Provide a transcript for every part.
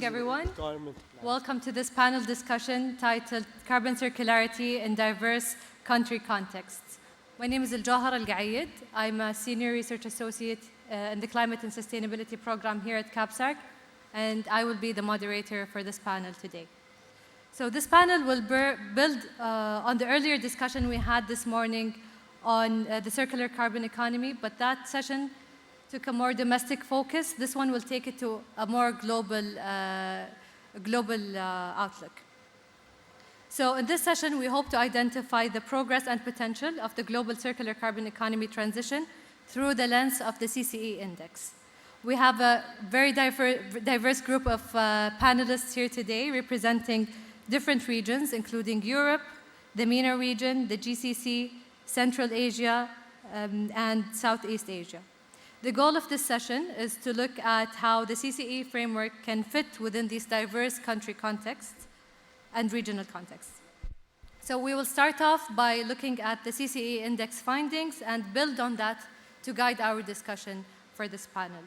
Everyone. Welcome to this panel discussion titled Carbon Circularity in Diverse Country Contexts. My name is Al-Jawhar Al-Gaayed. I'm a Senior Research Associate in the Climate and Sustainability Program here at CAPSARC, and I will be the moderator for this panel today. So this panel will build on the earlier discussion we had this morning on the circular carbon economy, but that session took a more domestic focus. This one will take it to a more global outlook. So in this session, we hope to identify the progress and potential of the global circular carbon economy transition through the lens of the CCE Index. We have a very diverse group of panelists here today representing different regions, including Europe, the MENA region, the GCC, Central Asia, and Southeast Asia. The goal of this session is to look at how the CCE framework can fit within these diverse country contexts and regional contexts. So we will start off by looking at the CCE Index findings and build on that to guide our discussion for this panel.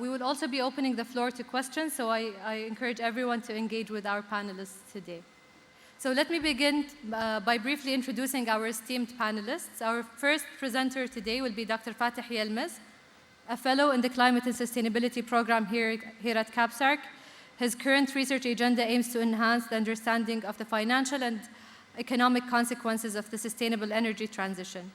We will also be opening the floor to questions, so I encourage everyone to engage with our panelists today. So let me begin by briefly introducing our esteemed panelists. Our first presenter today will be Dr. Fatih Yilmaz, a fellow in the Climate and Sustainability Program here at CAPSARC. His current research agenda aims to enhance the understanding of the financial and economic consequences of the sustainable energy transition.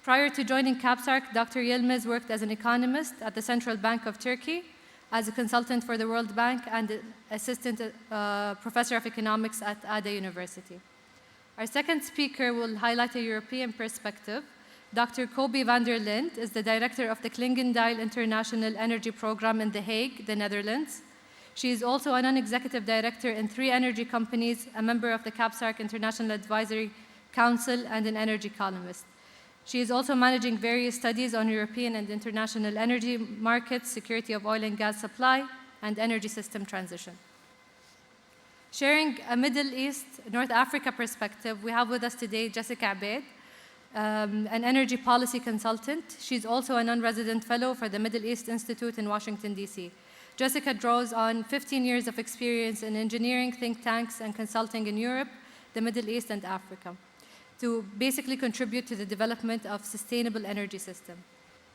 Prior to joining CAPSARC, Dr. Yilmaz worked as an economist at the Central Bank of Turkey, as a consultant for the World Bank, and assistant professor of economics at Ada University. Our second speaker will highlight a European perspective. Dr. Kobe van der Lind is the director of the Klingendael International Energy Program in The Hague, the Netherlands. She is also a non-executive director in 3 energy companies, a member of the CAPSARC International Advisory Council, and an energy columnist. She is also managing various studies on European and international energy markets, security of oil and gas supply, and energy system transition. Sharing a Middle East, North Africa perspective, we have with us today Jessica Abeid, an energy policy consultant. She's also a non-resident fellow for the Middle East Institute in Washington, D.C. Jessica draws on 15 years of experience in engineering, think tanks, and consulting in Europe, the Middle East, and Africa, to basically contribute to the development of sustainable energy system.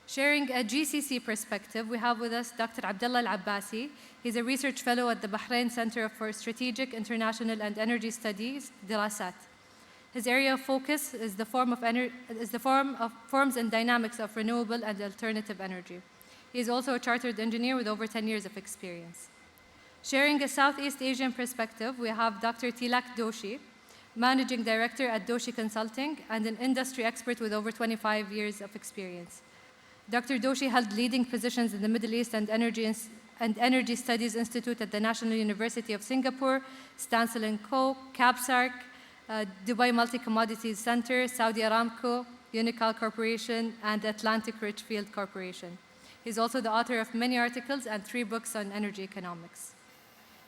Sharing a GCC perspective, we have with us Dr. Abdullah Al-Abbasi. He's a research fellow at the Bahrain Center for Strategic, International, and Energy Studies, Dirasat. His area of focus is the forms and dynamics of renewable and alternative energy. He is also a chartered engineer with over 10 years of experience. Sharing a Southeast Asian perspective, we have Dr. Tilak Doshi, managing director at Doshi Consulting and an industry expert with over 25 years of experience. Dr. Doshi held leading positions in the Middle East and Energy Studies Institute at the National University of Singapore, Stansel & Co., CAPSARC, Dubai Multi-Commodities Center, Saudi Aramco, Unocal Corporation, and Atlantic Richfield Corporation. He's also the author of many articles and 3 books on energy economics.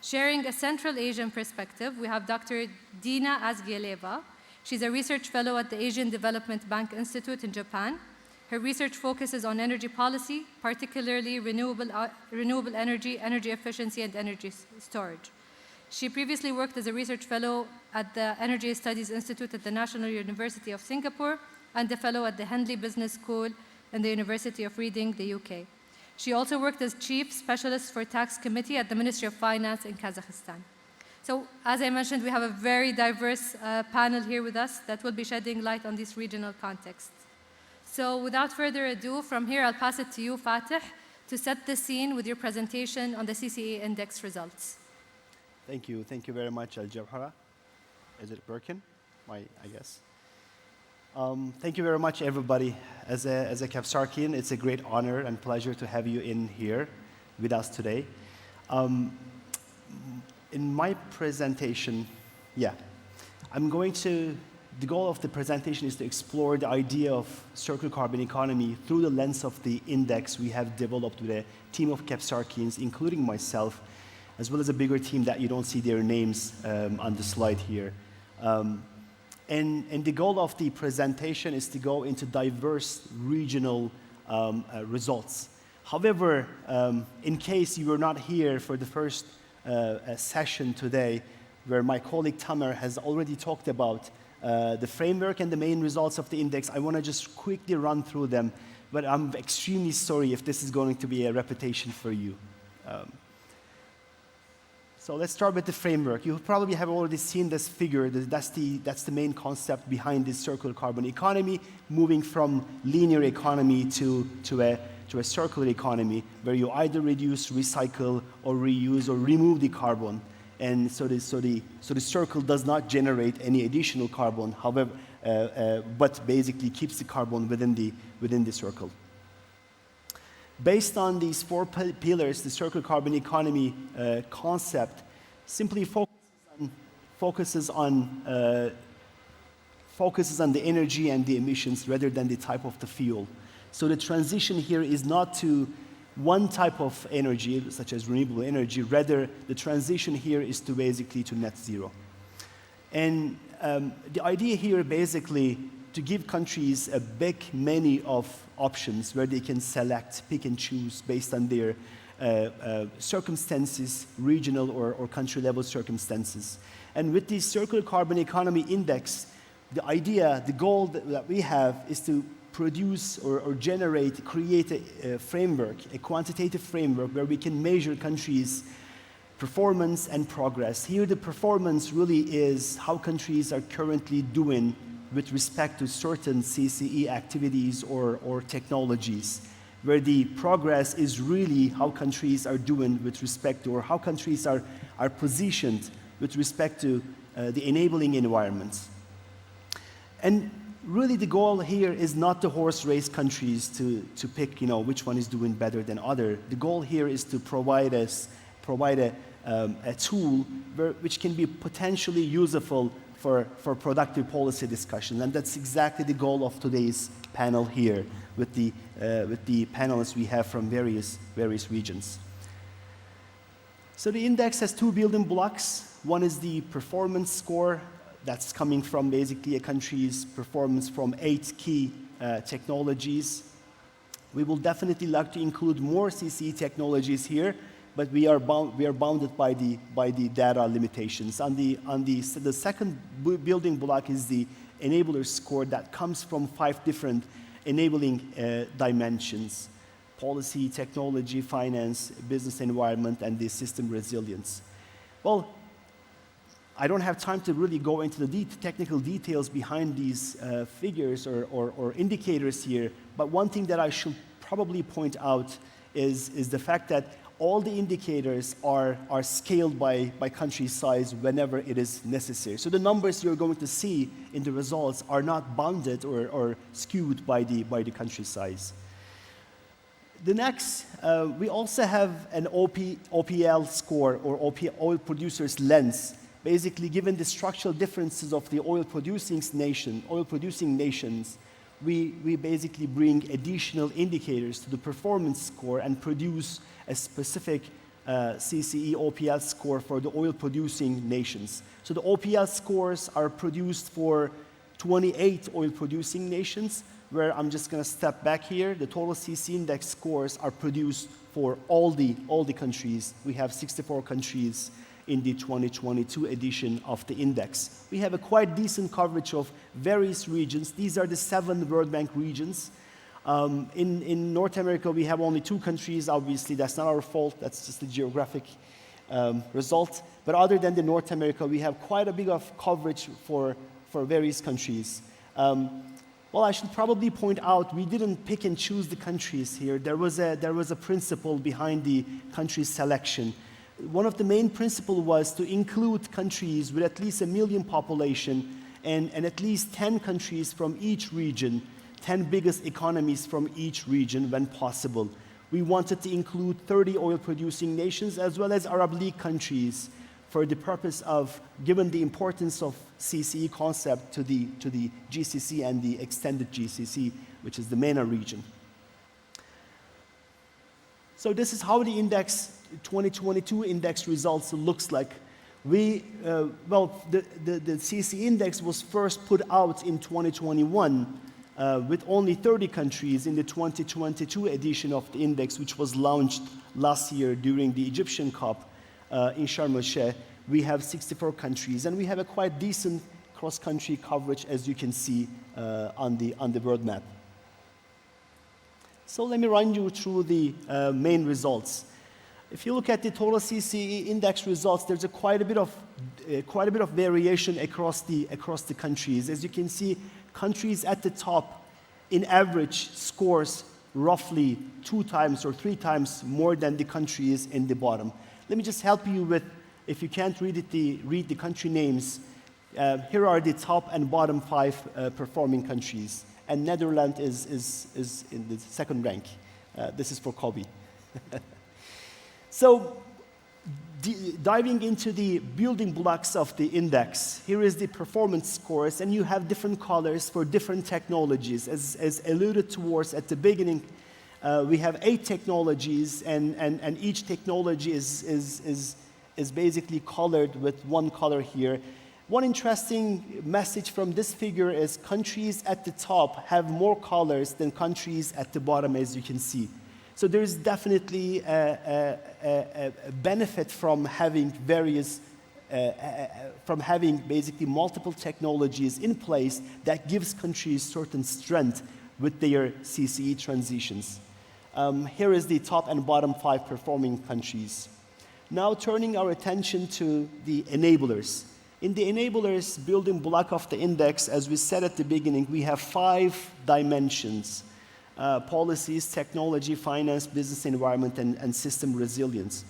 Sharing a Central Asian perspective, we have Dr. Dina Azgieleva. She's a research fellow at the Asian Development Bank Institute in Japan. Her research focuses on energy policy, particularly renewable energy, energy efficiency, and energy storage. She previously worked as a research fellow at the Energy Studies Institute at the National University of Singapore and a fellow at the Henley Business School and the University of Reading, the UK. She also worked as chief specialist for tax committee at the Ministry of Finance in Kazakhstan. So, as I mentioned, we have a very diverse panel here with us that will be shedding light on these regional contexts. So, without further ado, from here I'll pass it to you, Fatih, to set the scene with your presentation on the CCE Index results. Thank you. Thank you very much, Al-Jawhara. Is it working? I guess. Thank you very much, everybody. As a CAPSARCian, it's a great honor and pleasure to have you in here with us today. In my presentation, the goal of the presentation is to explore the idea of circular carbon economy through the lens of the index we have developed with a team of CAPSARCians, including myself, as well as a bigger team that you don't see their names on the slide here. And the goal of the presentation is to go into diverse regional results. However, in case you were not here for the first session today, where my colleague Tamer has already talked about the framework and the main results of the index. I want to just quickly run through them, but I'm extremely sorry if this is going to be a repetition for you. So let's start with the framework. You probably have already seen this figure. That's the main concept behind this circular carbon economy, moving from linear economy to a circular economy, where you either reduce, recycle, or reuse, or remove the carbon. And so the circle does not generate any additional carbon, however, but basically keeps the carbon within the circle. Based on these four pillars, the circular carbon economy concept simply focuses on the energy and the emissions rather than the type of the fuel. So the transition here is not to one type of energy, such as renewable energy. Rather, the transition here is to basically to net zero. And the idea here basically to give countries a big many of options where they can select, pick and choose based on their circumstances, regional or country level circumstances. And with the Circular Carbon Economy Index, the idea, the goal that we have is to produce or create a framework, a quantitative framework where we can measure countries' performance and progress. Here the performance really is how countries are currently doing with respect to certain CCE activities or technologies, where the progress is really how countries are doing with respect to, or how countries are positioned with respect to the enabling environments. And really the goal here is not to horse race countries to pick, which one is doing better than other. The goal here is to provide a tool which can be potentially useful for productive policy discussion. And that's exactly the goal of today's panel here with the panelists we have from various regions. So the index has two building blocks. One is the performance score. That's coming from basically a country's performance from 8 key technologies. We will definitely like to include more CCE technologies here, but we are bounded by the data limitations. The second building block is the enabler score that comes from 5 different enabling dimensions: policy, technology, finance, business environment, and the system resilience. Well, I don't have time to really go into the technical details behind these figures or indicators here, but one thing that I should probably point out is the fact that all the indicators are scaled by country size whenever it is necessary. So the numbers you're going to see in the results are not bounded or skewed by the country size. The next, we also have an OPL score, or oil producers lens. Basically, given the structural differences of the oil-producing nations, we basically bring additional indicators to the performance score and produce a specific CCE OPL score for the oil-producing nations. So the OPL scores are produced for 28 oil-producing nations, where I'm just going to step back here. The total CCE Index scores are produced for all the countries. We have 64 countries in the 2022 edition of the index. We have a quite decent coverage of various regions. These are the 7 World Bank regions. In North America, we have only 2 countries. Obviously, that's not our fault. That's just the geographic result. But other than the North America, we have quite a bit of coverage for various countries. Well, I should probably point out we didn't pick and choose the countries here. There was a principle behind the country selection. One of the main principles was to include countries with at least 1 million population and at least 10 countries from each region, 10 biggest economies from each region when possible. We wanted to include 30 oil-producing nations as well as Arab League countries for the purpose of, given the importance of CCE concept to the GCC and the extended GCC, which is the MENA region. So this is how the index 2022 index results looks like. The CCE Index was first put out in 2021 with only 30 countries in the 2022 edition of the index, which was launched last year during the Egyptian Cup. in Sharm el-Sheikh, we have 64 countries, and we have a quite decent cross-country coverage, as you can see on the world map. So let me run you through the main results. If you look at the total CCE index results, there's quite a bit of variation across the countries. As you can see, countries at the top, in average, scores roughly 2 times or 3 times more than the countries in the bottom. Let me just help you with, if you can't read the country names. Here are the top and bottom 5 performing countries, and Netherlands is in the second rank. This is for Kobe. So, diving into the building blocks of the index, here is the performance scores, and you have different colors for different technologies. As alluded towards at the beginning, we have 8 technologies, and each technology is basically colored with one color here. One interesting message from this figure is countries at the top have more colors than countries at the bottom, as you can see. So there's definitely a benefit from having basically multiple technologies in place that gives countries certain strength with their CCE transitions. Here is the top and bottom 5 performing countries. Now turning our attention to the enablers. In the enablers building block of the index, as we said at the beginning, we have 5 dimensions. Policies, technology, finance, business environment, and system resilience.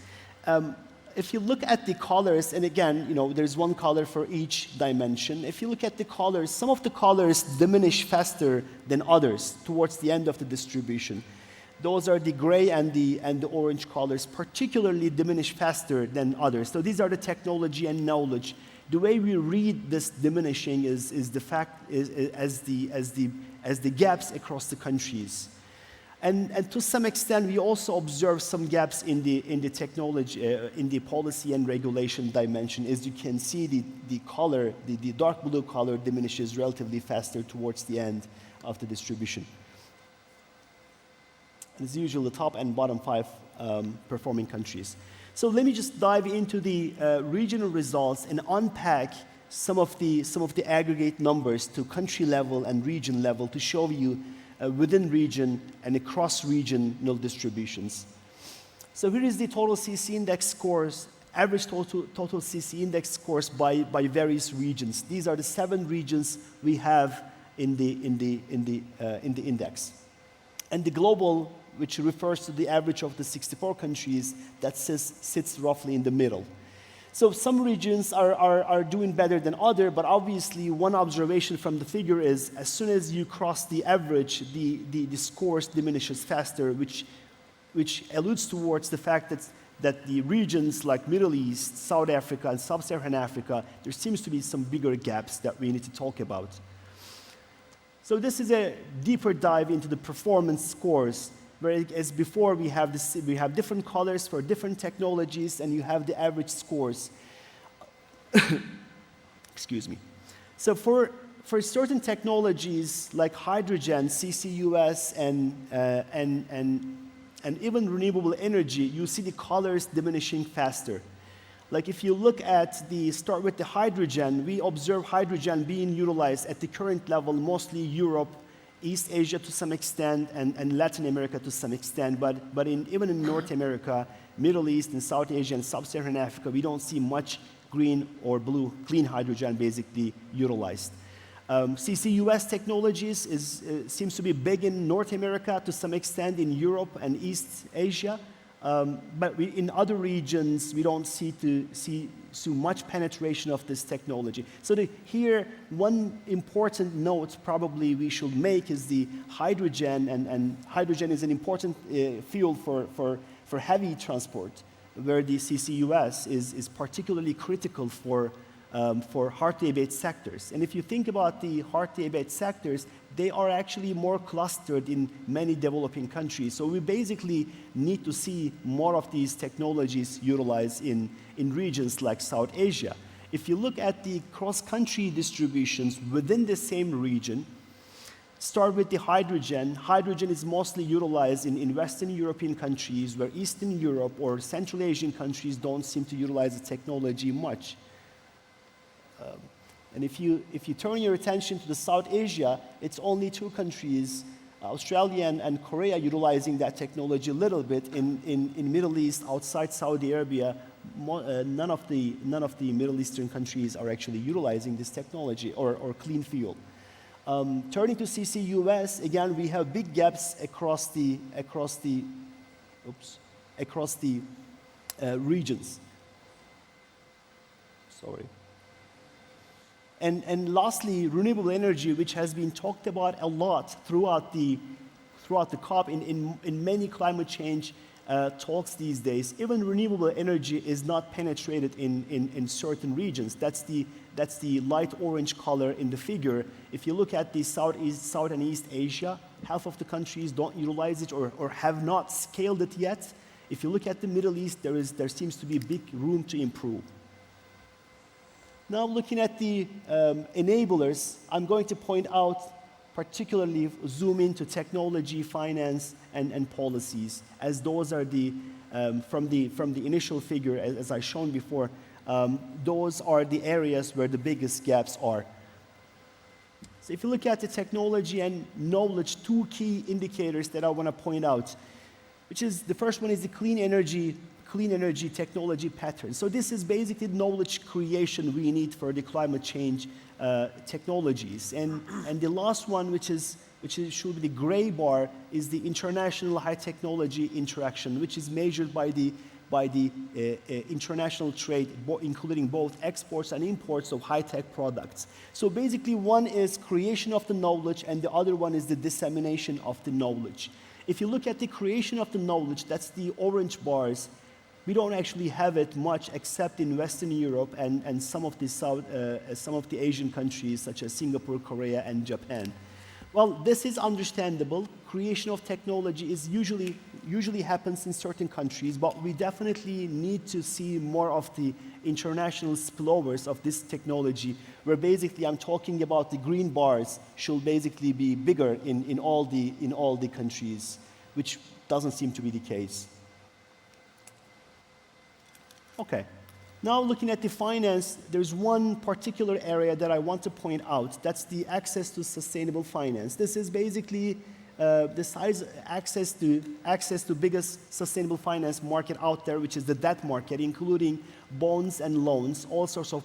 If you look at the colors, and again, there's one color for each dimension. If you look at the colors, some of the colors diminish faster than others towards the end of the distribution. Those are the gray and the orange colors, particularly diminish faster than others. So these are the technology and knowledge. The way we read this diminishing is as the gaps across the countries. And to some extent, we also observe some gaps in the technology, in the policy and regulation dimension. As you can see, the color, the dark blue color diminishes relatively faster towards the end of the distribution. As usual, the top and bottom 5 performing countries. So let me just dive into the regional results and unpack some of the aggregate numbers to country level and region level to show you within region and across regional distributions. So here is the total CCE index scores, average total CCE index scores by various regions. These are the 7 regions we have in the index, and the global, which refers to the average of the 64 countries, that sits roughly in the middle. So some regions are doing better than others, but obviously one observation from the figure is as soon as you cross the average, the scores diminishes faster, which alludes towards the fact that the regions like Middle East, South Africa, and Sub-Saharan Africa, there seems to be some bigger gaps that we need to talk about. So this is a deeper dive into the performance scores, whereas before we have different colors for different technologies, and you have the average scores. Excuse me. So for certain technologies like hydrogen, CCUS, and even renewable energy, you see the colors diminishing faster. Like if you look at start with the hydrogen, we observe hydrogen being utilized at the current level, mostly Europe, East Asia to some extent, and Latin America to some extent, but even in North America, Middle East, and South Asia, and Sub-Saharan Africa, we don't see much green or blue, clean hydrogen basically utilized. CCUS technologies seems to be big in North America to some extent, in Europe and East Asia, but in other regions, we don't see so much penetration of this technology. So here, one important note probably we should make is the hydrogen, and hydrogen is an important fuel for heavy transport, where the CCUS is particularly critical for hard-to-abate sectors. And if you think about the hard-to-abate sectors, they are actually more clustered in many developing countries. So we basically need to see more of these technologies utilized in regions like South Asia. If you look at the cross-country distributions within the same region, Start with the hydrogen. Hydrogen is mostly utilized in Western European countries, where Eastern Europe or Central Asian countries don't seem to utilize the technology much. And if you turn your attention to the South Asia, it's only 2 countries, Australia and Korea, utilizing that technology a little bit. In Middle East, outside Saudi Arabia, none of the Middle Eastern countries are actually utilizing this technology or clean fuel. Turning to CCUS, again, we have big gaps across the regions. Sorry. And lastly, renewable energy, which has been talked about a lot throughout the COP in many climate change talks these days. Even renewable energy is not penetrated in certain regions. That's the light orange color in the figure. If you look at the South and East Asia, half of the countries don't utilize it or have not scaled it yet. If you look at the Middle East, there seems to be big room to improve. Now looking at the enablers, I'm going to point out, particularly zoom into technology, finance, and policies, as those are from the initial figure, as I shown before, those are the areas where the biggest gaps are. So if you look at the technology and knowledge, 2 key indicators that I want to point out, which is the first one is the clean energy technology pattern. So this is basically knowledge creation we need for the climate change technologies. And the last one, which should be the gray bar, is the international high technology interaction, which is measured by the international trade, including both exports and imports of high-tech products. So basically, one is creation of the knowledge, and the other one is the dissemination of the knowledge. If you look at the creation of the knowledge, that's the orange bars. We don't actually have it much except in Western Europe and some of the Asian countries such as Singapore, Korea, and Japan. Well, this is understandable. Creation of technology is usually happens in certain countries, but we definitely need to see more of the international spillovers of this technology, where basically I'm talking about the green bars should basically be bigger in all the countries, which doesn't seem to be the case. Okay, now looking at the finance, there's one particular area that I want to point out. That's the access to sustainable finance. This is basically access to biggest sustainable finance market out there, which is the debt market, including bonds and loans, all sorts of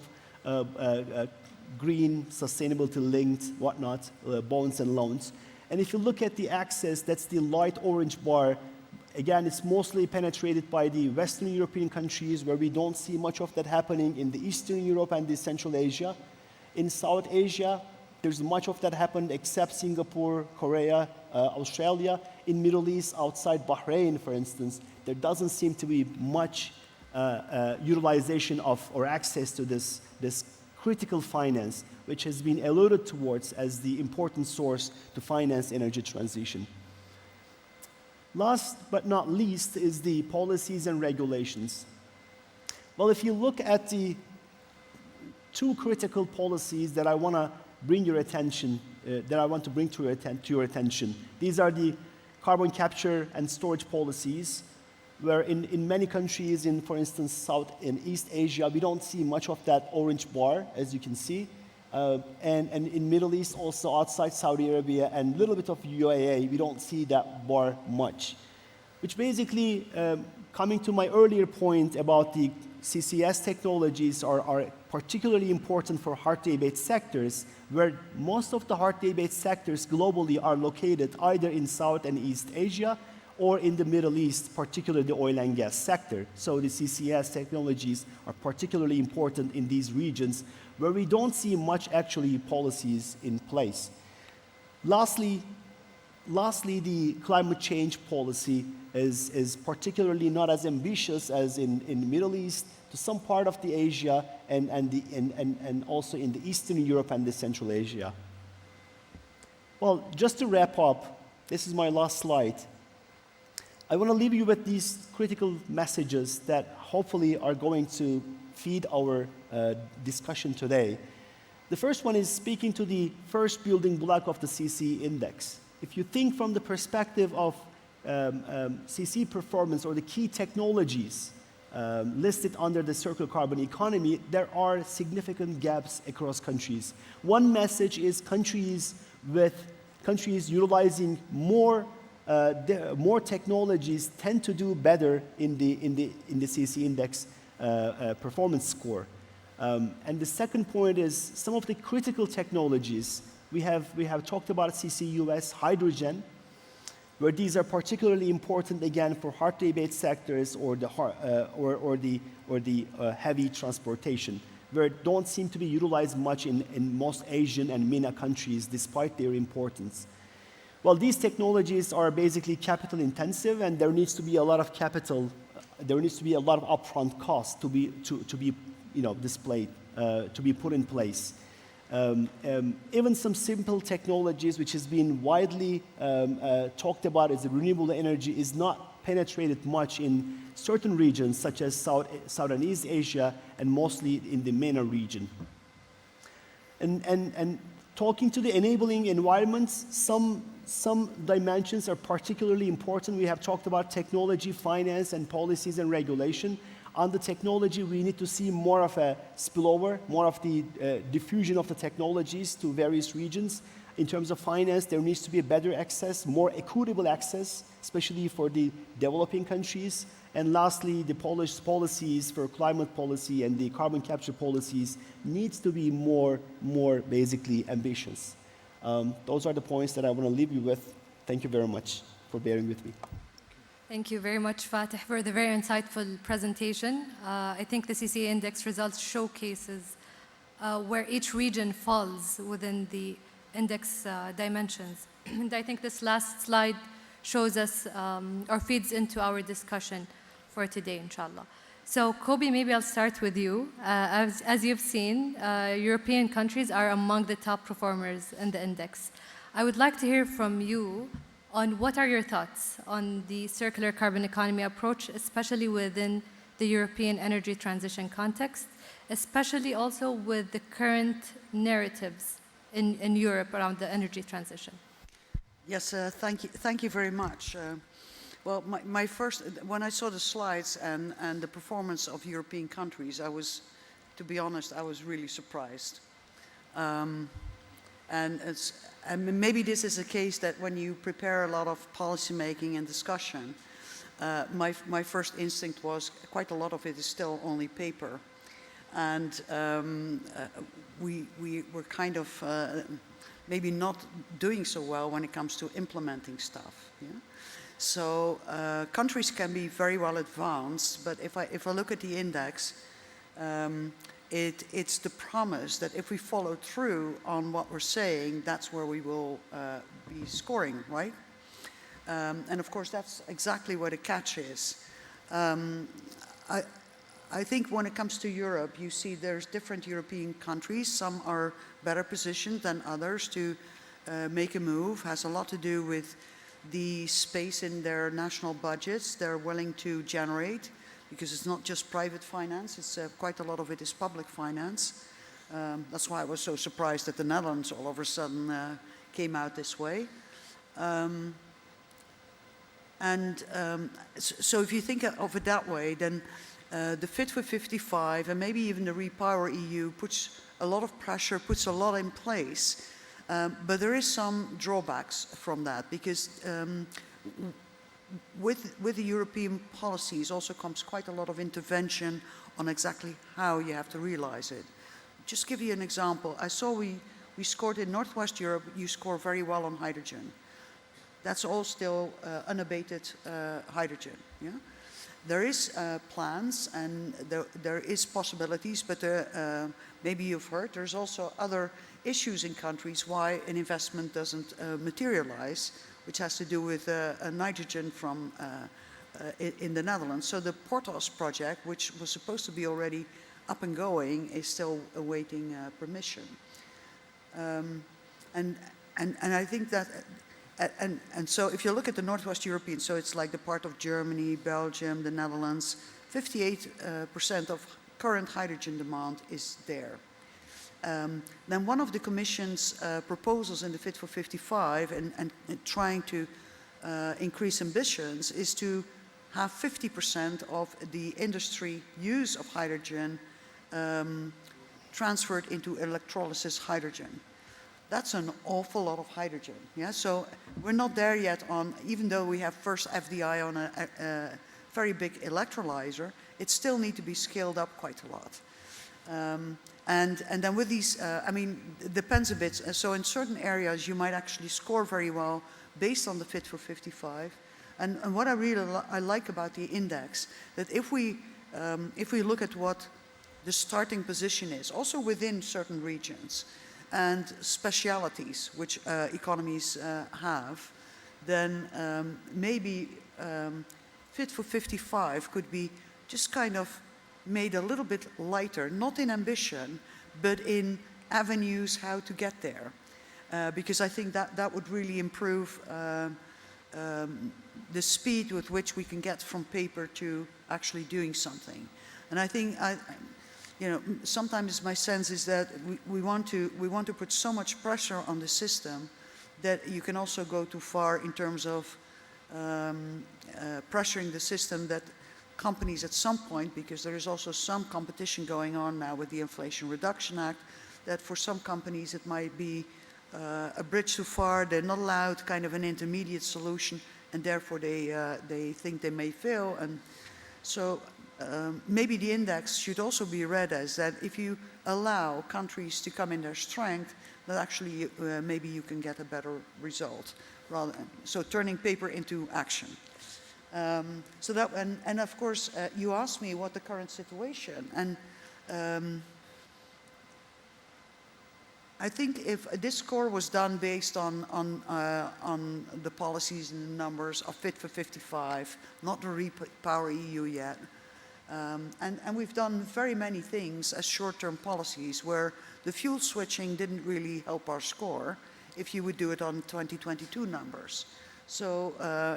green, sustainability-linked, whatnot, bonds and loans. And if you look at the access, that's the light orange bar. Again, it's mostly penetrated by the Western European countries, where we don't see much of that happening in the Eastern Europe and the Central Asia. In South Asia, there's much of that happened except Singapore, Korea, Australia. In Middle East, outside Bahrain, for instance, there doesn't seem to be much utilization of or access to this critical finance, which has been alluded towards as the important source to finance energy transition. Last but not least is the policies and regulations. Well, if you look at the 2 critical policies that I want to bring your attention, to your attention, these are the carbon capture and storage policies, where in many countries, for instance, South and East Asia, we don't see much of that orange bar, as you can see. And in Middle East, also outside Saudi Arabia and a little bit of UAE, we don't see that bar much. Which basically, coming to my earlier point about the CCS technologies are particularly important for hard-to-abate sectors, where most of the hard-to-abate sectors globally are located either in South and East Asia or in the Middle East, particularly the oil and gas sector. So the CCS technologies are particularly important in these regions, where we don't see much actually policies in place. Lastly, the climate change policy is particularly not as ambitious as in the Middle East, to some part of the Asia, and also in the Eastern Europe and the Central Asia. Well, just to wrap up, this is my last slide. I want to leave you with these critical messages that hopefully are going to feed our discussion today. The first one is speaking to the first building block of the CCE Index. If you think from the perspective of CCE performance or the key technologies listed under the circular carbon economy, there are significant gaps across countries. One message is countries utilizing more technologies tend to do better in the CCE Index performance score. And the second point is some of the critical technologies. We have talked about CCUS, hydrogen, where these are particularly important again for hard to abate sectors or the heavy transportation, where it don't seem to be utilized much in most Asian and MENA countries despite their importance. Well, these technologies are basically capital intensive, and there needs to be a lot of capital. There needs to be a lot of upfront costs to be displayed, to be put in place. Even some simple technologies which has been widely talked about as renewable energy is not penetrated much in certain regions such as South and East Asia and mostly in the MENA region. And talking to the enabling environments, some dimensions are particularly important. We have talked about technology, finance, and policies and regulation. On the technology, we need to see more of a spillover, more of the diffusion of the technologies to various regions. In terms of finance, there needs to be a better access, more equitable access, especially for the developing countries. And lastly, the Polish policies for climate policy and the carbon capture policies needs to be more basically ambitious. Those are the points that I want to leave you with. Thank you very much for bearing with me. Thank you very much, Fatih, for the very insightful presentation. I think the CCE Index results showcases where each region falls within the index dimensions. And I think this last slide shows us or feeds into our discussion for today, inshallah. So, Kobe, maybe I'll start with you. As you've seen, European countries are among the top performers in the index. I would like to hear from you on what are your thoughts on the circular carbon economy approach, especially within the European energy transition context, especially also with the current narratives in Europe around the energy transition. Yes, thank you very much. Well, my first, when I saw the slides and the performance of European countries, to be honest, I was really surprised. And maybe this is a case that when you prepare a lot of policy making and discussion, my first instinct was quite a lot of it is still only paper. And we were kind of maybe not doing so well when it comes to implementing stuff. Yeah? So countries can be very well advanced, but if I look at the index, it's the promise that if we follow through on what we're saying, that's where we will be scoring, right? And of course, that's exactly what a catch is. I think when it comes to Europe, you see there's different European countries. Some are better positioned than others to make a move. Has a lot to do with the space in their national budgets they're willing to generate, because it's not just private finance, it's quite a lot of it is public finance. That's why I was so surprised that the Netherlands all of a sudden came out this way. So if you think of it that way, then the Fit for 55 and maybe even the Repower EU puts a lot of pressure, puts a lot in place. But there is some drawbacks from that, because with the European policies also comes quite a lot of intervention on exactly how you have to realize it. Just give you an example. I saw we scored in Northwest Europe, you score very well on hydrogen. That's all still unabated hydrogen. Yeah? There is plans and there is possibilities, but maybe you've heard, there's also other issues in countries why an investment doesn't materialize, which has to do with nitrogen from in the Netherlands. So the Portos project, which was supposed to be already up and going, is still awaiting permission. And I think that, and so if you look at the Northwest European, so it's like the part of Germany, Belgium, the Netherlands, 58% of current hydrogen demand is there. Then one of the Commission's proposals in the Fit for 55 and trying to increase ambitions is to have 50% of the industry use of hydrogen transferred into electrolysis hydrogen. That's an awful lot of hydrogen. Yeah? So we're not there yet on, even though we have first FDI on a very big electrolyzer, it still needs to be scaled up quite a lot. And then with these, I mean, it depends a bit. So in certain areas, you might actually score very well based on the Fit for 55. And what I really I like about the index, that if we look at what the starting position is, also within certain regions and specialities which economies have, then maybe Fit for 55 could be just kind of made a little bit lighter, not in ambition, but in avenues how to get there. Because I think that would really improve the speed with which we can get from paper to actually doing something. And I think, you know, sometimes my sense is that we want to put so much pressure on the system that you can also go too far in terms of pressuring the system that companies at some point, because there is also some competition going on now with the Inflation Reduction Act, that for some companies it might be a bridge too far. They're not allowed kind of an intermediate solution, and therefore they think they may fail. And so maybe the index should also be read as that if you allow countries to come in their strength, that actually maybe you can get a better result. So turning paper into action. So that, and of course, you asked me what the current situation, and I think if this score was done based on the policies and the numbers of Fit for 55, not the Repower EU yet, and we've done very many things as short-term policies where the fuel switching didn't really help our score if you would do it on 2022 numbers. So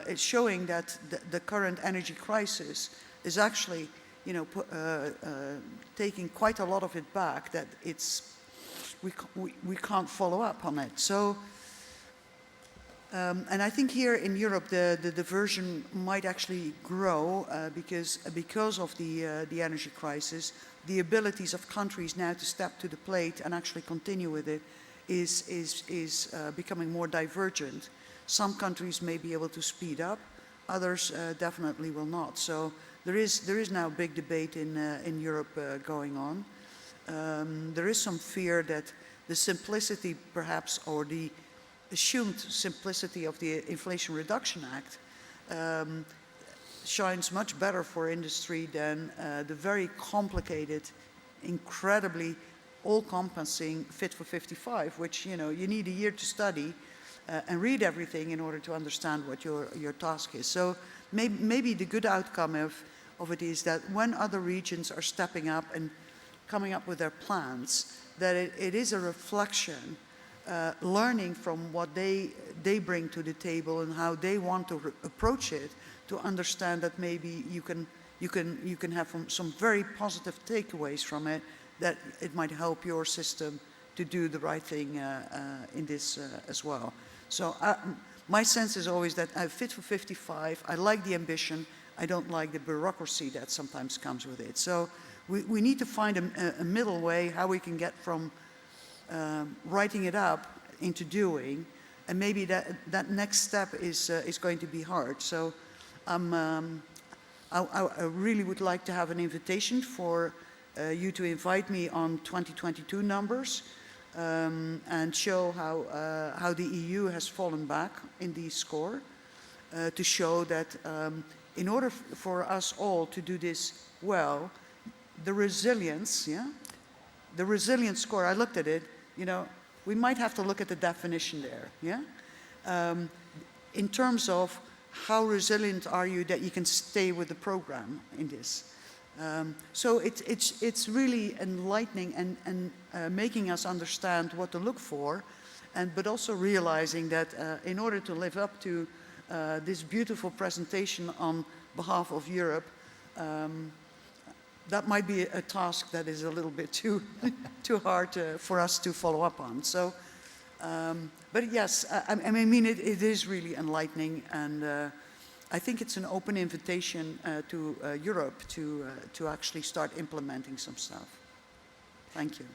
it's showing that the current energy crisis is actually, you know, taking quite a lot of it back, that it's, we can't follow up on it. So, and I think here in Europe the diversion might actually grow because of the energy crisis. The abilities of countries now to step to the plate and actually continue with it is becoming more divergent. Some countries may be able to speed up, others definitely will not. So there is now a big debate in Europe going on. There is some fear that the simplicity perhaps, or the assumed simplicity of the Inflation Reduction Act shines much better for industry than the very complicated, incredibly all-encompassing Fit for 55, which, you know, you need a year to study and read everything in order to understand what your task is. So maybe the good outcome of it is that when other regions are stepping up and coming up with their plans, that it is a reflection, learning from what they bring to the table and how they want to approach it, to understand that maybe you can have some very positive takeaways from it, that it might help your system to do the right thing in this as well. So my sense is always that Fit for 55, I like the ambition, I don't like the bureaucracy that sometimes comes with it. So we need to find a middle way how we can get from writing it up into doing, and maybe that next step is going to be hard. So I really would like to have an invitation for you to invite me on 2022 numbers and show how the EU has fallen back in the score, to show that in order for us all to do this well, the resilience, yeah? The resilience score, I looked at it, you know, we might have to look at the definition there, yeah? In terms of how resilient are you that you can stay with the program in this. So it's really enlightening and making us understand what to look for, but also realizing that in order to live up to this beautiful presentation on behalf of Europe, that might be a task that is a little bit too, too hard for us to follow up on. So, but yes, I mean, it is really enlightening, and I think it's an open invitation to Europe to actually start implementing some stuff. Thank you.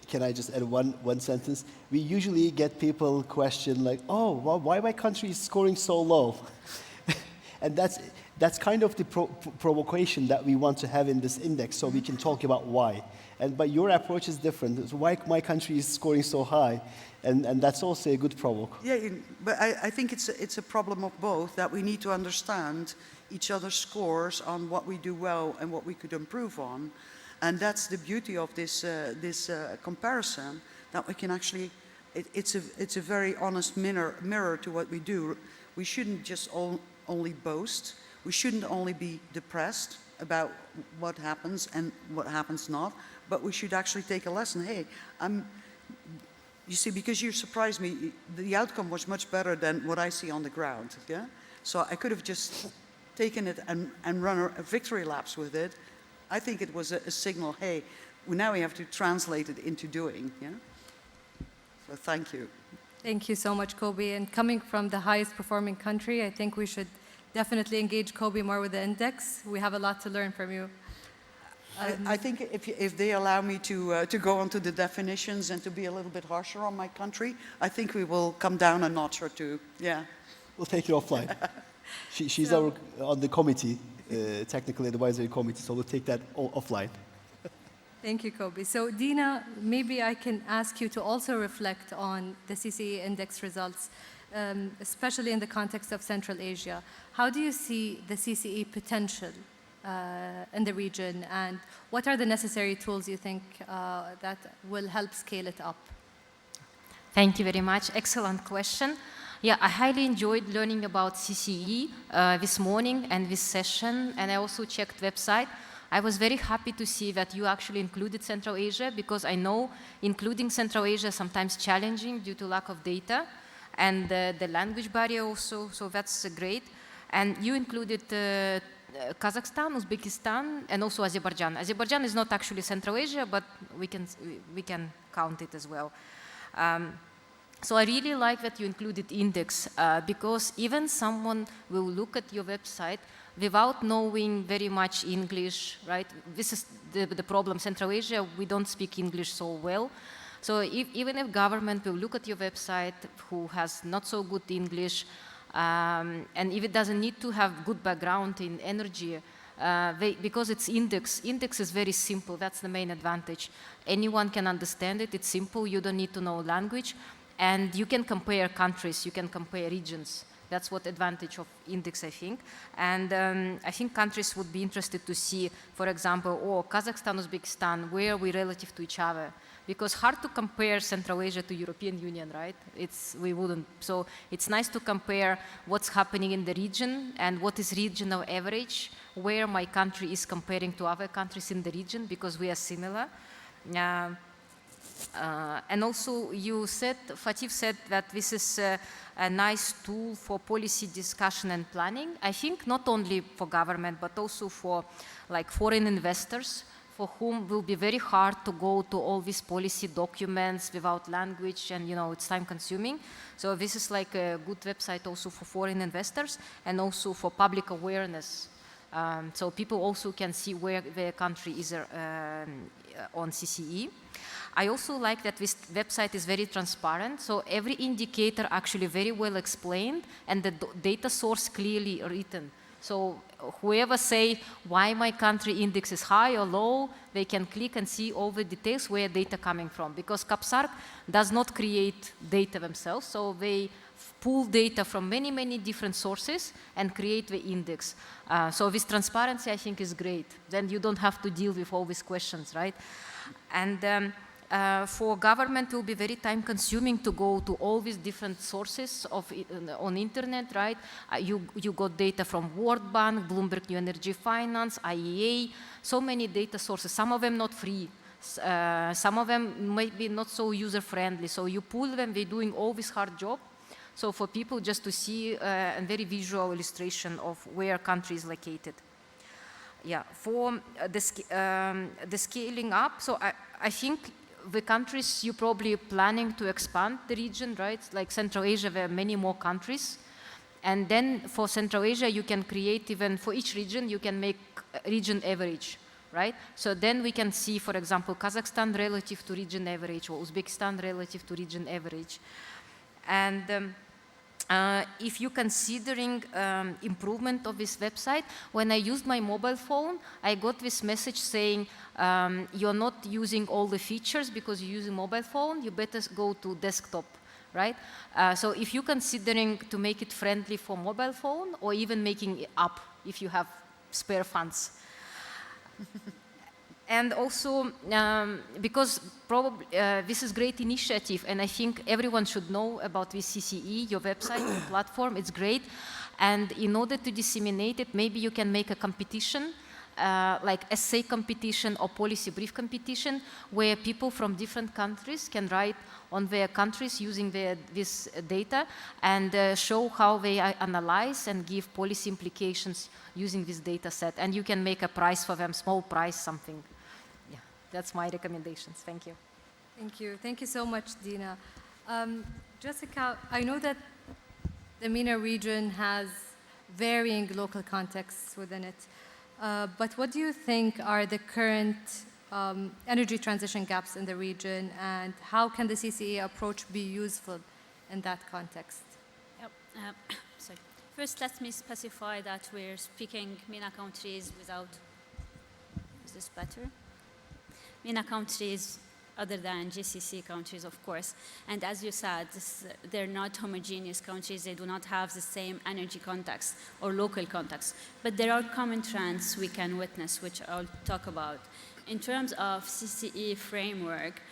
Can I just add one sentence? We usually get people question like, oh, well, why my country is scoring so low? And that's kind of the provocation that we want to have in this index, so we can talk about why. But your approach is different. So why my country is scoring so high? And that's also a good provoke. Yeah, but I think it's a problem of both, that we need to understand each other's scores on what we do well and what we could improve on. And that's the beauty of this, comparison, that we can actually, it's a very honest mirror to what we do. We shouldn't just only boast. We shouldn't only be depressed about what happens and what happens not, but we should actually take a lesson. Hey, you see, because you surprised me, the outcome was much better than what I see on the ground, yeah? So I could have just taken it and run a victory laps with it. I think it was a signal, hey, now we have to translate it into doing, yeah? So thank you. Thank you so much, Kobe. And coming from the highest performing country, I think we should definitely engage Kobe more with the index. We have a lot to learn from you. I think if they allow me to go onto the definitions and to be a little bit harsher on my country, I think we will come down a notch or two, yeah. We'll take it offline. She's on the committee, technical advisory committee, so we'll take that offline. Thank you, Kobe. So Dina, maybe I can ask you to also reflect on the CCE Index results, especially in the context of Central Asia. How do you see the CCE potential in the region, and what are the necessary tools you think that will help scale it up? Thank you very much. Excellent question. Yeah, I highly enjoyed learning about CCE this morning and this session, and I also checked website. I was very happy to see that you actually included Central Asia, because I know including Central Asia is sometimes challenging due to lack of data and the language barrier also, so that's great. And you included Kazakhstan, Uzbekistan, and also Azerbaijan. Azerbaijan is not actually Central Asia, but we can count it as well. So I really like that you included index, because even someone will look at your website without knowing very much English, right? This is the problem. Central Asia, we don't speak English so well. So even if government will look at your website who has not so good English, and if it doesn't need to have good background in energy, because it's index is very simple. That's the main advantage. Anyone can understand it. It's simple. You don't need to know language. And you can compare countries. You can compare regions. That's what advantage of index, I think. And I think countries would be interested to see, for example, Kazakhstan, Uzbekistan, where are we relative to each other? Because hard to compare Central Asia to European Union, right? We wouldn't. So it's nice to compare what's happening in the region and what is regional average, where my country is comparing to other countries in the region, because we are similar. And also Fatih said that this is a nice tool for policy discussion and planning. I think not only for government, but also for like foreign investors, for whom will be very hard to go to all these policy documents without language, and it's time consuming. So this is like a good website also for foreign investors and also for public awareness. So people also can see where their country is on CCE. I also like that this website is very transparent, so every indicator actually very well explained and the data source clearly written. So whoever say why my country index is high or low, they can click and see all the details where data coming from, because CAPSARC does not create data themselves, so they pull data from many, many different sources and create the index. So this transparency, I think, is great. Then you don't have to deal with all these questions, right? And for government, it will be very time consuming to go to all these different sources on internet, right? You got data from World Bank, Bloomberg New Energy Finance, IEA, so many data sources, some of them not free. Some of them might be not so user-friendly. So you pull them, they're doing all this hard job. So for people just to see a very visual illustration of where a country is located. yeah, for the scaling up, so I think the countries you're probably planning to expand the region, right? Like Central Asia, there are many more countries. And then for Central Asia, you can create even, for each region, you can make a region average, right? So then we can see, for example, Kazakhstan relative to region average, or Uzbekistan relative to region average. And if you're considering improvement of this website, when I used my mobile phone, I got this message saying, you're not using all the features because you're using mobile phone, you better go to desktop, right? So if you're considering to make it friendly for mobile phone, or even making it up if you have spare funds. And also, because probably this is a great initiative, and I think everyone should know about this CCE, your website, your platform, it's great. And in order to disseminate it, maybe you can make a competition, like essay competition or policy brief competition, where people from different countries can write on their countries using this data and show how they analyze and give policy implications using this data set. And you can make a prize for them, small prize, something. Yeah, that's my recommendations. Thank you. Thank you. Thank you so much, Dina. Jessica, I know that the MENA region has varying local contexts within it. But what do you think are the current energy transition gaps in the region, and how can the CCE approach be useful in that context? Yep. Sorry. First, let me specify that we're speaking MENA countries without, is this better? MENA countries other than GCC countries, of course. And as you said, they're not homogeneous countries. They do not have the same energy context or local context. But there are common trends we can witness, which I'll talk about. In terms of CCE framework,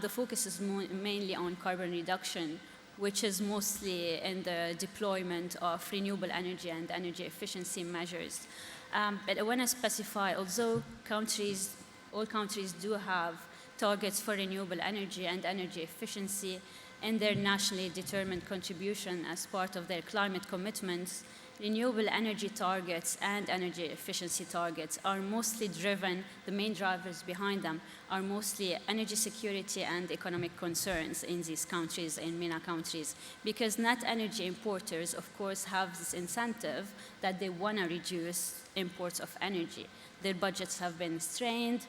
the focus is mainly on carbon reduction, which is mostly in the deployment of renewable energy and energy efficiency measures. But I want to specify, although all countries do have targets for renewable energy and energy efficiency in their nationally determined contribution as part of their climate commitments, renewable energy targets and energy efficiency targets are mostly driven, the main drivers behind them are mostly energy security and economic concerns in these countries, in MENA countries, because net energy importers, of course, have this incentive that they want to reduce imports of energy. Their budgets have been strained,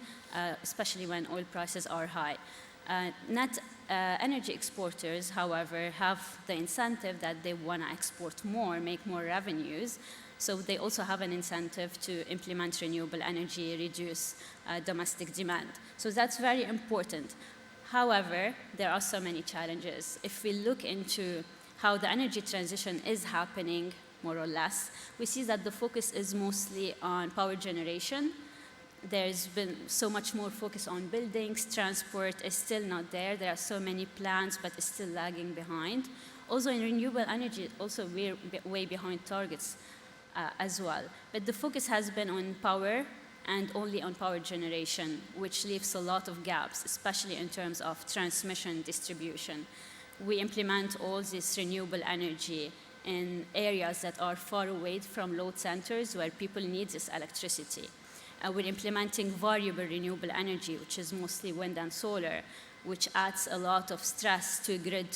especially when oil prices are high. Net energy exporters, however, have the incentive that they want to export more, make more revenues. So they also have an incentive to implement renewable energy, reduce domestic demand. So that's very important. However, there are so many challenges. If we look into how the energy transition is happening, more or less, we see that the focus is mostly on power generation. There's been so much more focus on buildings. Transport is still not there. There are so many plans, but it's still lagging behind. Also in renewable energy, also we're way behind targets as well. But the focus has been on power and only on power generation, which leaves a lot of gaps, especially in terms of transmission distribution. We implement all this renewable energy in areas that are far away from load centers where people need this electricity. We're implementing variable renewable energy, which is mostly wind and solar, which adds a lot of stress to grid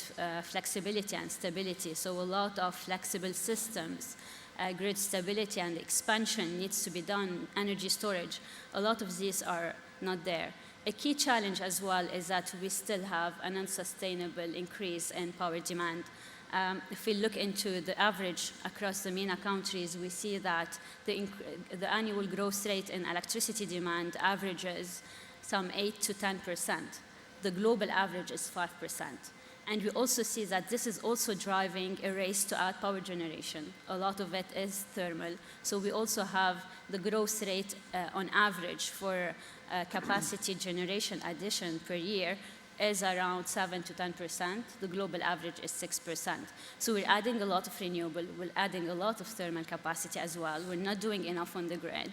flexibility and stability. So a lot of flexible systems, grid stability and expansion needs to be done, energy storage. A lot of these are not there. A key challenge as well is that we still have an unsustainable increase in power demand. If we look into the average across the MENA countries, we see that the annual growth rate in electricity demand averages some 8 to 10%. The global average is 5%. And we also see that this is also driving a race to add power generation. A lot of it is thermal. So we also have the growth rate on average for capacity generation addition per year is around 7 to 10%. The global average is 6%. So we're adding a lot of renewable. We're adding a lot of thermal capacity as well. We're not doing enough on the grid.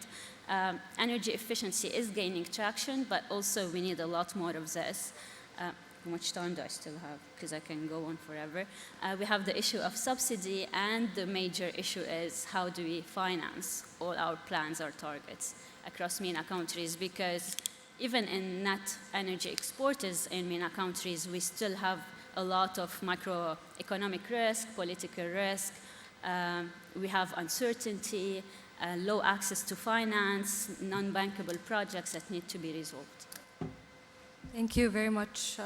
Energy efficiency is gaining traction, but also we need a lot more of this. How much time do I still have? Because I can go on forever. We have the issue of subsidy, and the major issue is how do we finance all our plans, our targets. across MENA countries, because even in net energy exporters in MENA countries, we still have a lot of macroeconomic risk, political risk. We have uncertainty, low access to finance, non-bankable projects that need to be resolved. Thank you very much,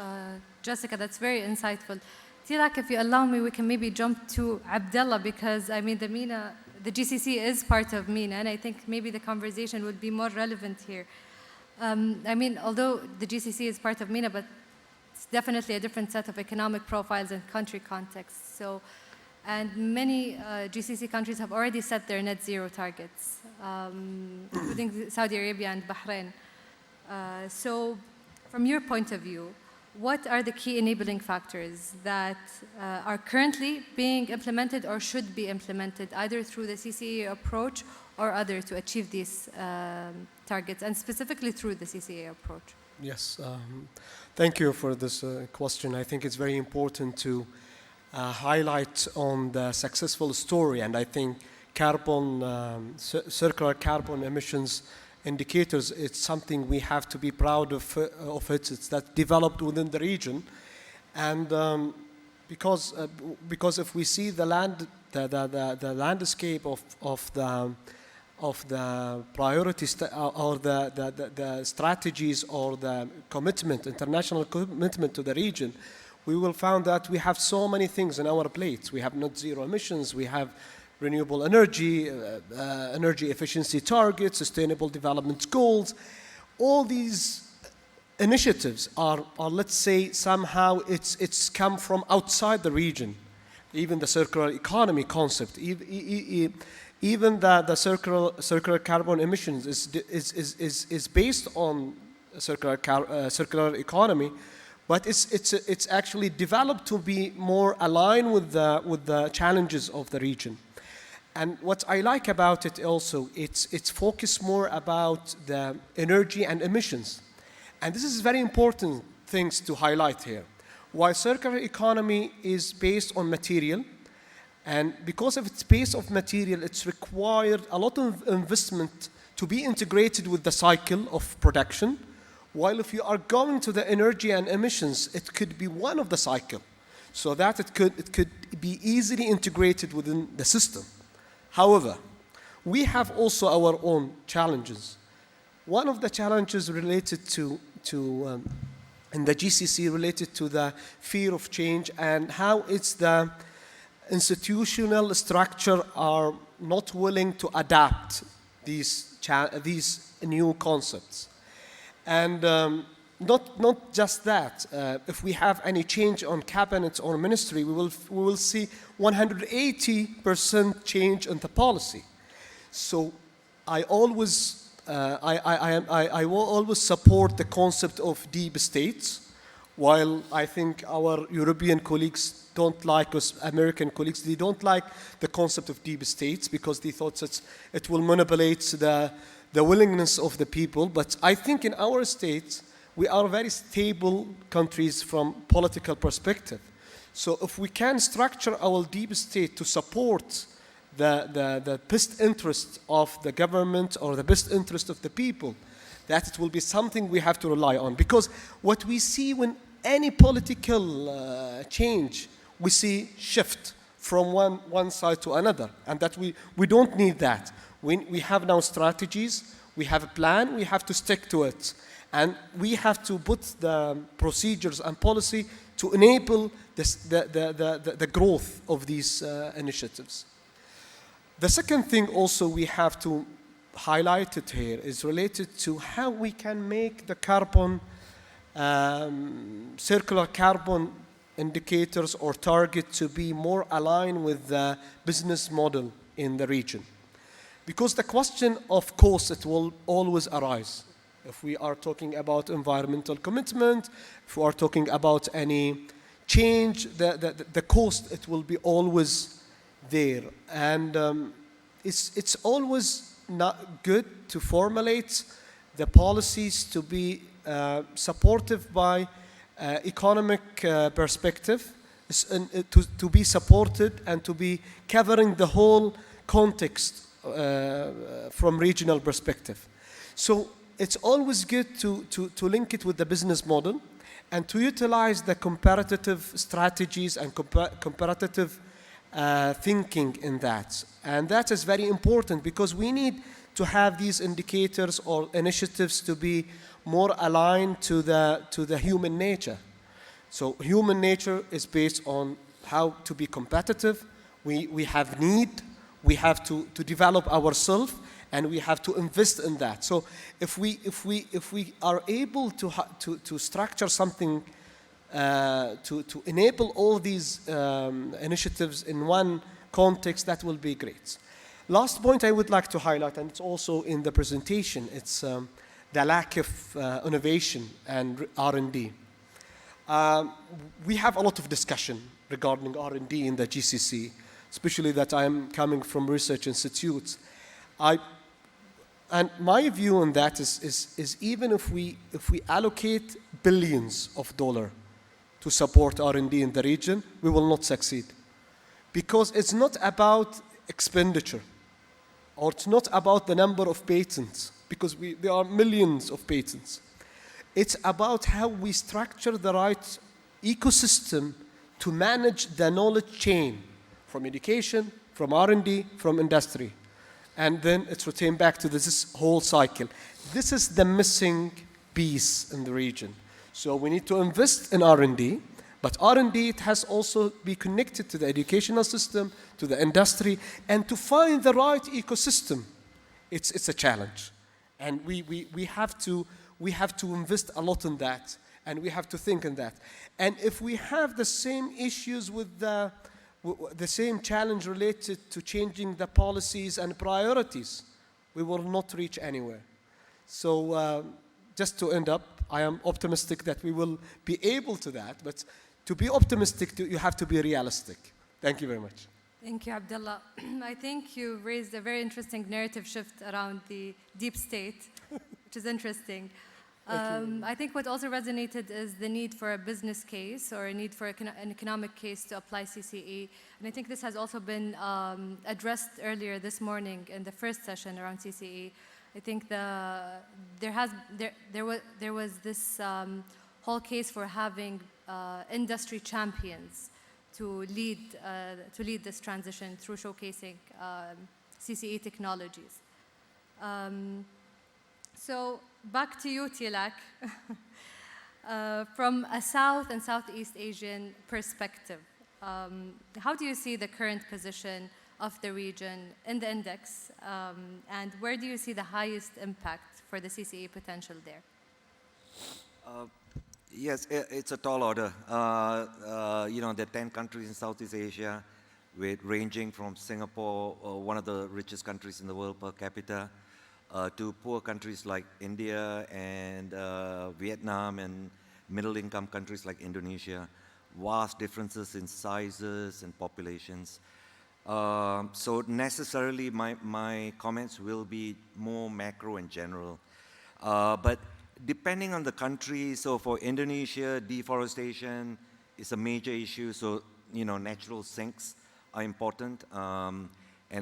Jessica. That's very insightful. Tilak, if you allow me, we can maybe jump to Abdullah, because I mean the GCC is part of MENA, and I think maybe the conversation would be more relevant here. I mean, although the GCC is part of MENA, but it's definitely a different set of economic profiles and country contexts. So, and many GCC countries have already set their net zero targets, including Saudi Arabia and Bahrain. So, from your point of view, what are the key enabling factors that are currently being implemented or should be implemented, either through the CCE approach or other, to achieve these targets, and specifically through the CCE approach? Yes, thank you for this question. I think it's very important to highlight on the successful story, and I think circular carbon emissions indicators, it's something we have to be proud of it. It's that developed within the region, and because if we see the landscape of the priorities or the strategies or the commitment, international commitment to the region, we will find that we have so many things on our plates. We have net zero emissions, we have renewable energy, energy efficiency targets, sustainable development goals. All these initiatives are let's say, somehow it's come from outside the region. Even the circular economy concept, even the circular carbon emissions is based on circular economy, but it's actually developed to be more aligned with the challenges of the region. And what I like about it also, it's focused more about the energy and emissions. And this is very important things to highlight here. While circular economy is based on material, and because of its base of material, it's required a lot of investment to be integrated with the cycle of production. While if you are going to the energy and emissions, it could be one of the cycle, so that it could be easily integrated within the system. However, we have also our own challenges. One of the challenges related to in the GCC related to the fear of change and how it's the institutional structure are not willing to adapt these new concepts. And not just that. If we have any change on cabinet or ministry, we will see 180% change in the policy. So I always I will always support the concept of deep states, while I think our European colleagues don't like us, American colleagues, they don't like the concept of deep states because they thought that it will manipulate the willingness of the people. But I think in our states, we are very stable countries from political perspective. So if we can structure our deep state to support the best interest of the government or the best interest of the people, that it will be something we have to rely on. Because what we see when any political change, we see shift from one side to another, and that we don't need that. We have now strategies, we have a plan, we have to stick to it. And we have to put the procedures and policy to enable the growth of these initiatives. The second thing also we have to highlight it here is related to how we can make the circular carbon indicators or target to be more aligned with the business model in the region. Because the question of cost, it will always arise. If we are talking about environmental commitment, if we are talking about any change, the cost, it will be always there. And it's always not good to formulate the policies to be supportive by economic perspective, to be supported and to be covering the whole context from regional perspective. So it's always good to link it with the business model and to utilize the comparative strategies and comparative thinking in that. And that is very important because we need to have these indicators or initiatives to be more aligned to the human nature. So human nature is based on how to be competitive. We have need, we have to develop ourselves, and we have to invest in that. So if we are able to structure something to enable all these initiatives in one context, that will be great. Last point I would like to highlight, and it's also in the presentation, it's the lack of innovation and R&D. We have a lot of discussion regarding R&D in the GCC, especially that I'm coming from research institutes. And my view on that is even if we allocate billions of dollars to support R&D in the region, we will not succeed. Because it's not about expenditure, or it's not about the number of patents, because there are millions of patents. It's about how we structure the right ecosystem to manage the knowledge chain from education, from R&D, from industry. And then it's retained back to this whole cycle. This is the missing piece in the region. So we need to invest in R&D, but R&D, it has also be connected to the educational system, to the industry, and to find the right ecosystem, it's a challenge. And we have to invest a lot in that, and we have to think in that. And if we have the same issues with the same challenge related to changing the policies and priorities, we will not reach anywhere. So just to end up, I am optimistic that we will be able to that, but to be optimistic, you have to be realistic. Thank you very much. Thank you, Abdullah. I think you raised a very interesting narrative shift around the deep state, which is interesting. I think what also resonated is the need for a business case or a need for an economic case to apply CCE. And I think this has also been addressed earlier this morning in the first session around CCE. I think there was this whole case for having industry champions to lead this transition through showcasing CCE technologies. So back to you, Tilak. From a South and Southeast Asian perspective, how do you see the current position of the region in the index, and where do you see the highest impact for the CCE potential there? Yes, it's a tall order. You know, there are 10 countries in Southeast Asia, ranging from Singapore, one of the richest countries in the world per capita, to poor countries like India and Vietnam, and middle-income countries like Indonesia. Vast differences in sizes and populations. So necessarily, my comments will be more macro and general. But depending on the country, so for Indonesia, deforestation is a major issue. So, you know, natural sinks are important, and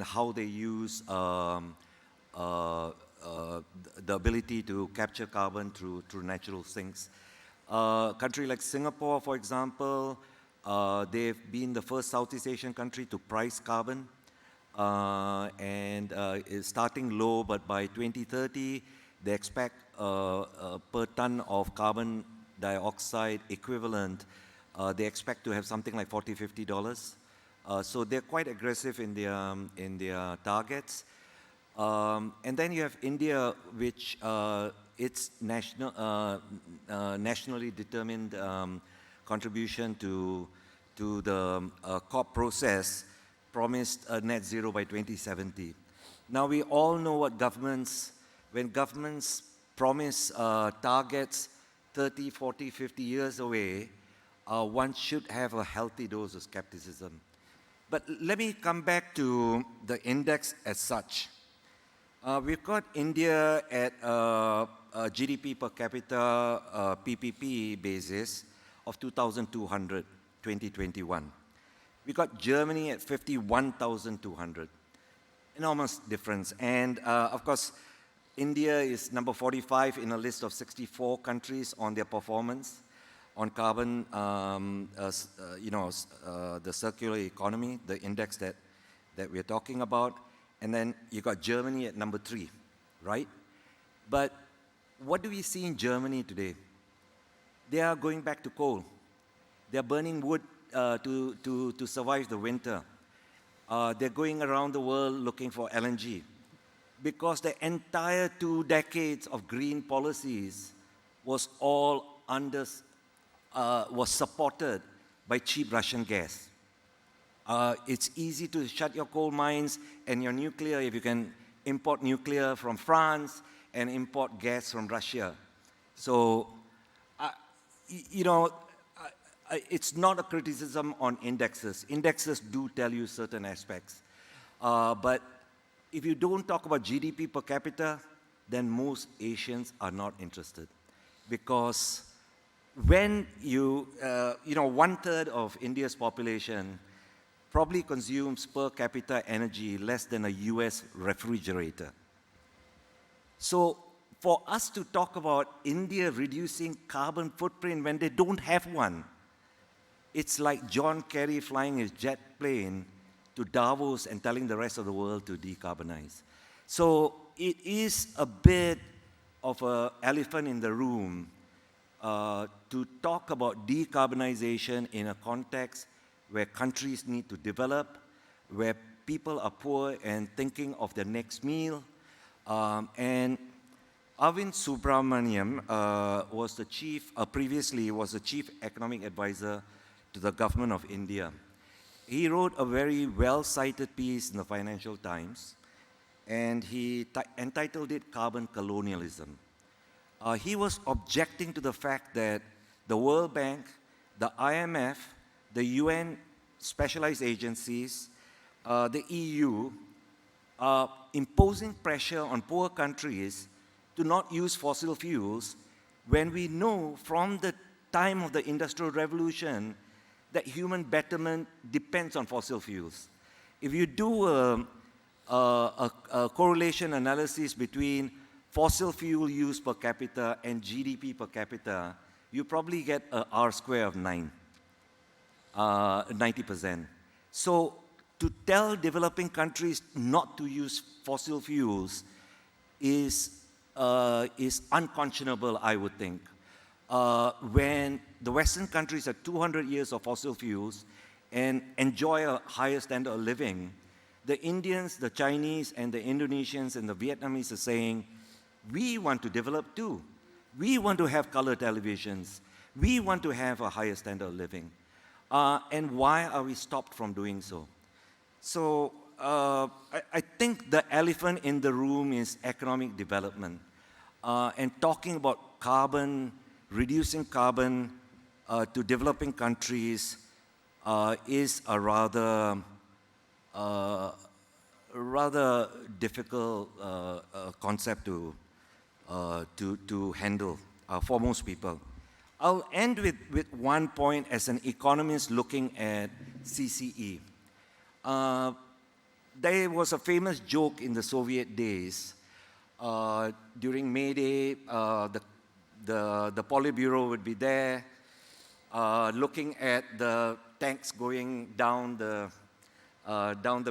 how they use the ability to capture carbon through natural sinks. A country like Singapore, for example, they've been the first Southeast Asian country to price carbon, and is starting low, but by 2030, they expect per ton of carbon dioxide equivalent, they expect to have something like $40, $50. So they're quite aggressive in their targets. And then you have India, which its nationally determined contribution to the COP process promised a net zero by 2070. Now we all know what when governments promise targets 30, 40, 50 years away, one should have a healthy dose of skepticism. But let me come back to the index as such. We've got India at a GDP per capita PPP basis of 2,200, 2021. We got Germany at 51,200. Enormous difference. And of course, India is number 45 in a list of 64 countries on their performance on carbon, the circular economy, the index that we're talking about. And then you got Germany at number 3, right? But what do we see in Germany today? They are going back to coal. They are burning wood to survive the winter. They're going around the world looking for LNG because the entire 2 decades of green policies was all was supported by cheap Russian gas. It's easy to shut your coal mines and your nuclear if you can import nuclear from France and import gas from Russia. So, it's not a criticism on indexes. Indexes do tell you certain aspects. But if you don't talk about GDP per capita, then most Asians are not interested. Because when you, 1/3 of India's population probably consumes per capita energy less than a US refrigerator. So for us to talk about India reducing carbon footprint when they don't have one, it's like John Kerry flying his jet plane to Davos and telling the rest of the world to decarbonize. So it is a bit of an elephant in the room to talk about decarbonization in a context where countries need to develop, where people are poor and thinking of their next meal. And Arvind Subramaniam previously was the chief economic advisor to the government of India. He wrote a very well-cited piece in the Financial Times, and he entitled it Carbon Colonialism. He was objecting to the fact that the World Bank, the IMF, the UN specialized agencies, the EU, are imposing pressure on poor countries to not use fossil fuels when we know from the time of the Industrial Revolution that human betterment depends on fossil fuels. If you do a correlation analysis between fossil fuel use per capita and GDP per capita, you probably get a R² of 90%. So to tell developing countries not to use fossil fuels is unconscionable, I would think. When the Western countries have 200 years of fossil fuels and enjoy a higher standard of living, the Indians, the Chinese, and the Indonesians and the Vietnamese are saying, we want to develop too. We want to have color televisions. We want to have a higher standard of living. And why are we stopped from doing so? So I think the elephant in the room is economic development. And talking about carbon, reducing carbon to developing countries is a rather difficult concept to handle for most people. I'll end with one point as an economist looking at CCE. There was a famous joke in the Soviet days. During May Day, the Politburo would be there, looking at the tanks going down the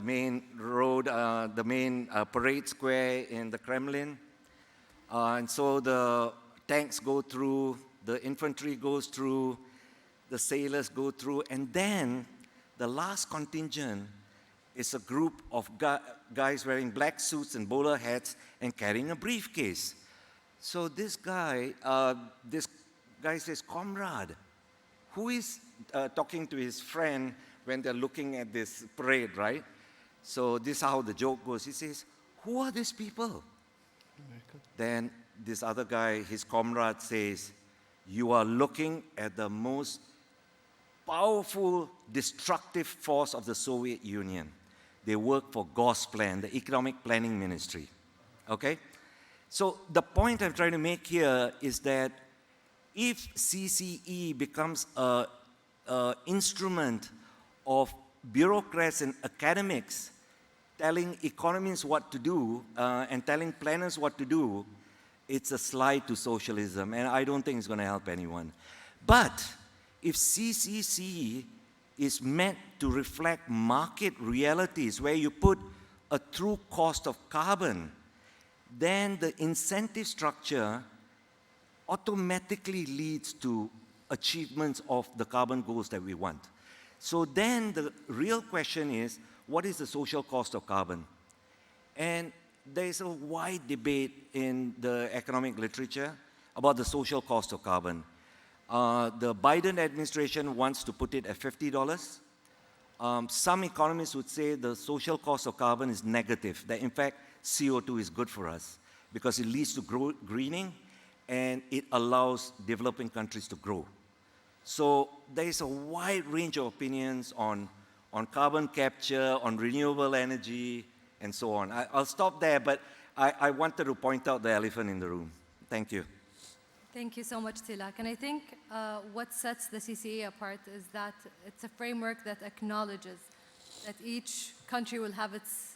main road, the main parade square in the Kremlin. And so the tanks go through, the infantry goes through, the sailors go through, and then the last contingent is a group of guys wearing black suits and bowler hats and carrying a briefcase. So this guy says, "Comrade," who is talking to his friend when they're looking at this parade, right? So this is how the joke goes. He says, "Who are these people?" Then this other guy, his comrade, says, "You are looking at the most powerful, destructive force of the Soviet Union. They work for Gosplan, the Economic Planning Ministry." Okay? So the point I'm trying to make here is that if CCE becomes an instrument of bureaucrats and academics telling economists what to do and telling planners what to do, it's a slide to socialism, and I don't think it's going to help anyone. But if CCC is meant to reflect market realities where you put a true cost of carbon, then the incentive structure automatically leads to achievements of the carbon goals that we want. So then the real question is, what is the social cost of carbon? And there is a wide debate in the economic literature about the social cost of carbon. The Biden administration wants to put it at $50. Some economists would say the social cost of carbon is negative, that in fact CO2 is good for us because it leads to greening and it allows developing countries to grow. So there is a wide range of opinions on carbon capture, on renewable energy, and so on. I'll stop there, but I wanted to point out the elephant in the room. Thank you. Thank you so much, Tilak. And I think what sets the CCE apart is that it's a framework that acknowledges that each country will have its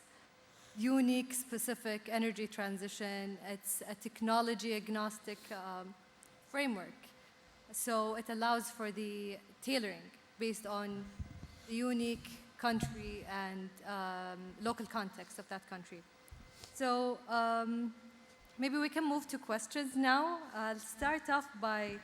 unique, specific energy transition. It's a technology agnostic framework. So it allows for the tailoring based on the unique country and local context of that country. So maybe we can move to questions now. I'll start off by,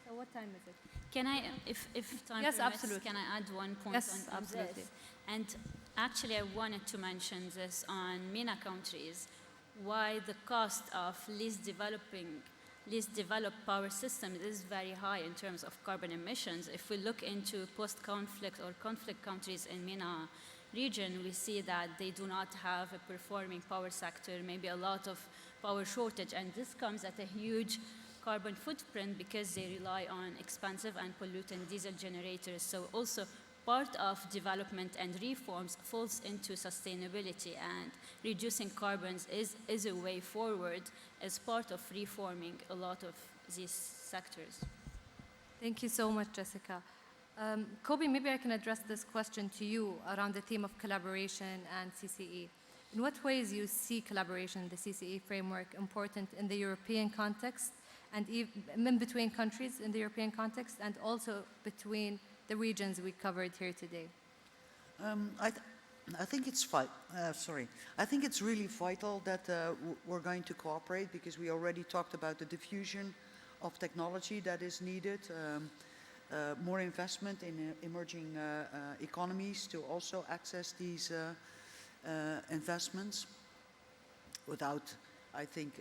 so what time is it? Can I, if time Yes, permits, absolutely. can I add one point Yes, on absolutely. this? And actually, I wanted to mention this on MENA countries, why the cost of least developed power systems is very high in terms of carbon emissions. If we look into post-conflict or conflict countries in MENA region, we see that they do not have a performing power sector, maybe a lot of power shortage, and this comes at a huge carbon footprint because they rely on expensive and pollutant diesel generators. So also part of development and reforms falls into sustainability, and reducing carbons is a way forward as part of reforming a lot of these sectors. Thank you so much, Jessica. Kobe, maybe I can address this question to you around the theme of collaboration and CCE. In what ways you see collaboration, the CCE framework, important in the European context and in between countries in the European context and also between the regions we covered here today? I think it's I think it's really vital that we're going to cooperate because we already talked about the diffusion of technology that is needed, more investment in emerging economies to also access these investments without, I think,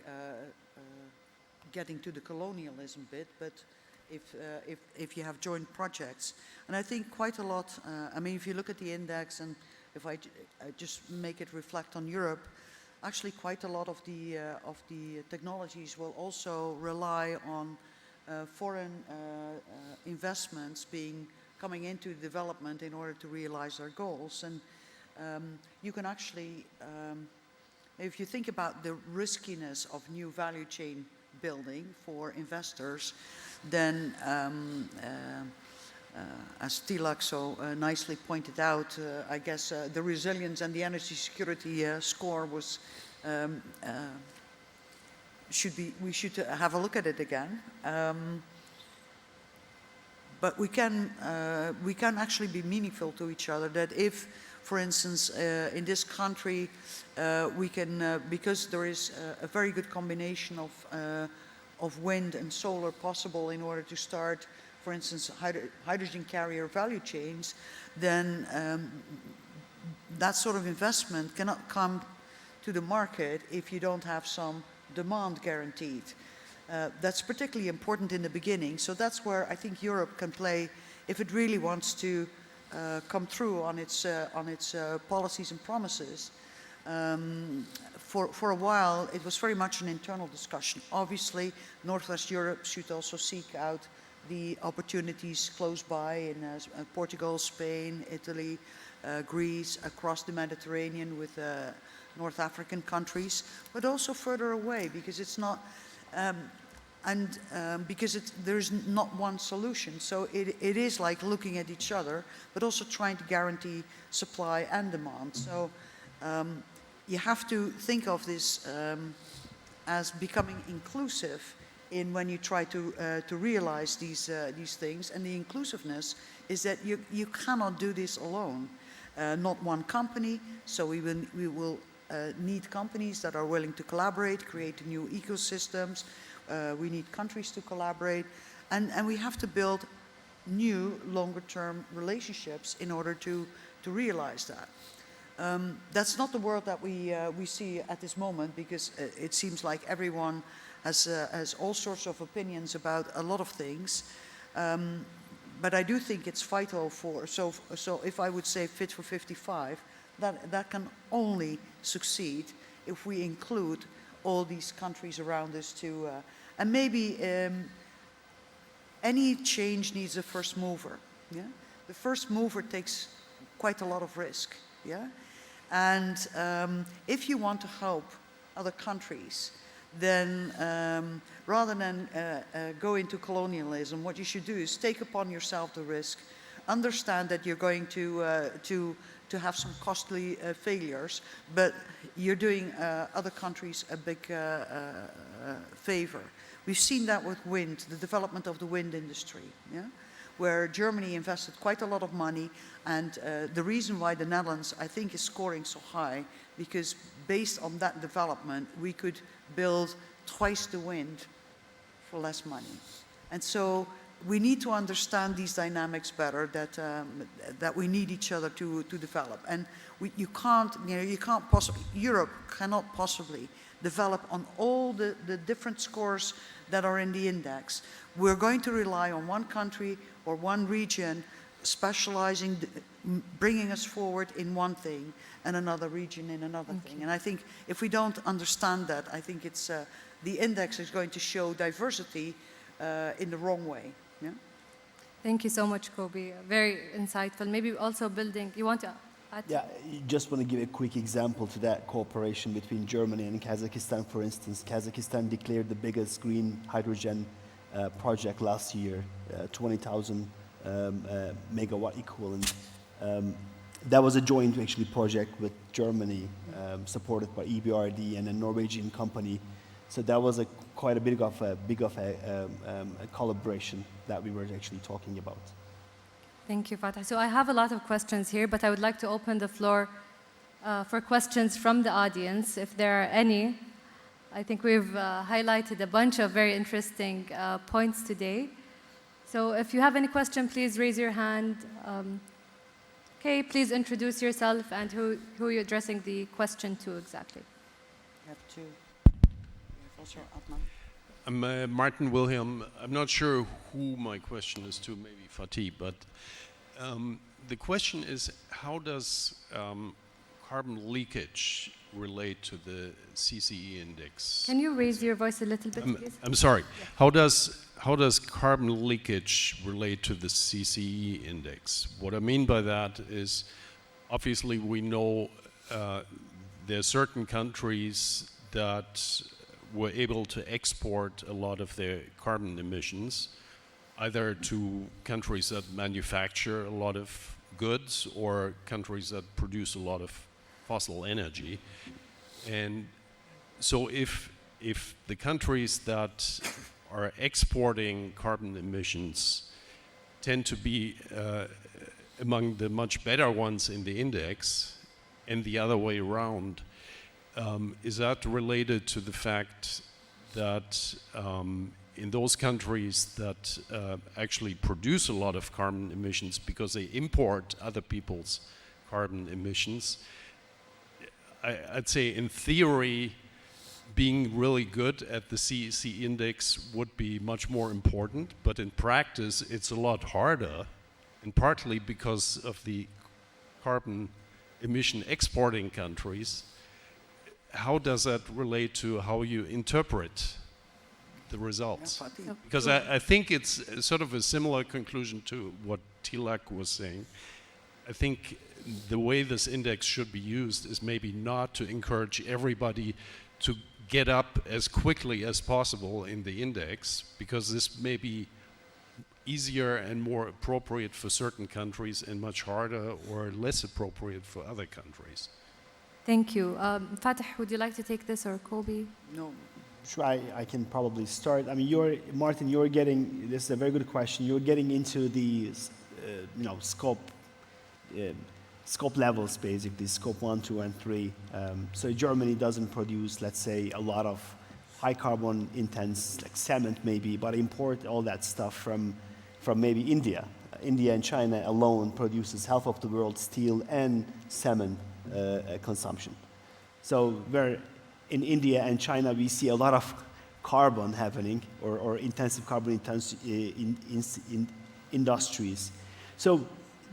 getting to the colonialism bit, but if you have joint projects. And I think quite a lot, I mean, if you look at the index and if I just make it reflect on Europe, actually quite a lot of the technologies will also rely on foreign investments coming into development in order to realize their goals. And you can actually, if you think about the riskiness of new value chain building for investors, then as Tilak so nicely pointed out, I guess the resilience and the energy security score was we should have a look at it again. But we can actually be meaningful to each other. That if, for instance, in this country, we can because there is a very good combination of wind and solar possible in order to start, for instance, hydrogen carrier value chains, then that sort of investment cannot come to the market if you don't have some demand guaranteed. That's particularly important in the beginning. So that's where I think Europe can play if it really wants to come through on its policies and promises. For a while, it was very much an internal discussion. Obviously, Northwest Europe should also seek out the opportunities close by in Portugal, Spain, Italy, Greece, across the Mediterranean with North African countries, but also further away because it's not, because there's not one solution. So it is like looking at each other, but also trying to guarantee supply and demand. So You have to think of this as becoming inclusive in when you try to realize these things. And the inclusiveness is that you cannot do this alone. Not one company, so we will need companies that are willing to collaborate, create new ecosystems. We need countries to collaborate. And we have to build new, longer-term relationships in order to realize that. That's not the world that we see at this moment, because it seems like everyone has all sorts of opinions about a lot of things. But I do think it's vital for, so if I would say Fit for 55, that can only succeed if we include all these countries around us to, and maybe any change needs a first mover. Yeah? The first mover takes quite a lot of risk. Yeah? And if you want to help other countries, then rather than go into colonialism, what you should do is take upon yourself the risk, understand that you're going to have some costly failures, but you're doing other countries a big favor. We've seen that with wind, the development of the wind industry, yeah? Where Germany invested quite a lot of money, and the reason why the Netherlands, I think, is scoring so high, because based on that development, we could build twice the wind for less money. And so we need to understand these dynamics better, that we need each other to develop. And you can't possibly, Europe cannot possibly develop on all the different scores that are in the index. We're going to rely on one country or one region specializing, bringing us forward in one thing, and another region in another thing. And I think if we don't understand that, I think it's the index is going to show diversity in the wrong way. Yeah? Thank you so much, Kobe. Very insightful. Maybe also building, you want to add? Yeah, just want to give a quick example to that cooperation between Germany and Kazakhstan. For instance, Kazakhstan declared the biggest green hydrogen project last year, 20,000 megawatt equivalent. That was a joint actually project with Germany, supported by EBRD and a Norwegian company. So that was quite a big of a collaboration that we were actually talking about. Thank you, Fatah. So I have a lot of questions here, but I would like to open the floor for questions from the audience, if there are any. I think we've highlighted a bunch of very interesting points today. So if you have any question, please raise your hand. Okay, please introduce yourself and who you're addressing the question to exactly. You have two. Also, Adnan. I'm Martin Wilhelm. I'm not sure who my question is to, maybe Fatih, but the question is, how does carbon leakage relate to the CCE index? Can you raise your voice a little bit, please? I'm sorry. Yeah. How does carbon leakage relate to the CCE index? What I mean by that is, obviously we know there are certain countries that were able to export a lot of their carbon emissions, either to countries that manufacture a lot of goods or countries that produce a lot of fossil energy. And so if the countries that are exporting carbon emissions tend to be among the much better ones in the index, and the other way around, is that related to the fact that in those countries that actually produce a lot of carbon emissions because they import other people's carbon emissions, I'd say in theory, being really good at the CCE index would be much more important, but in practice it's a lot harder, and partly because of the carbon emission exporting countries. How does that relate to how you interpret the results? Because I think it's sort of a similar conclusion to what Tilak was saying. I think the way this index should be used is maybe not to encourage everybody to get up as quickly as possible in the index, because this may be easier and more appropriate for certain countries and much harder or less appropriate for other countries. Thank you. Fatih, would you like to take this, or Kobe? No, Sure, I can probably start. I mean, Martin, this is a very good question. You're getting into the, scope levels, basically, scope 1, 2, and 3. So Germany doesn't produce, let's say, a lot of high carbon intense, like cement maybe, but import all that stuff from maybe India. India and China alone produces half of the world's steel and cement consumption. So in India and China, we see a lot of carbon happening, or intensive carbon intense industries. So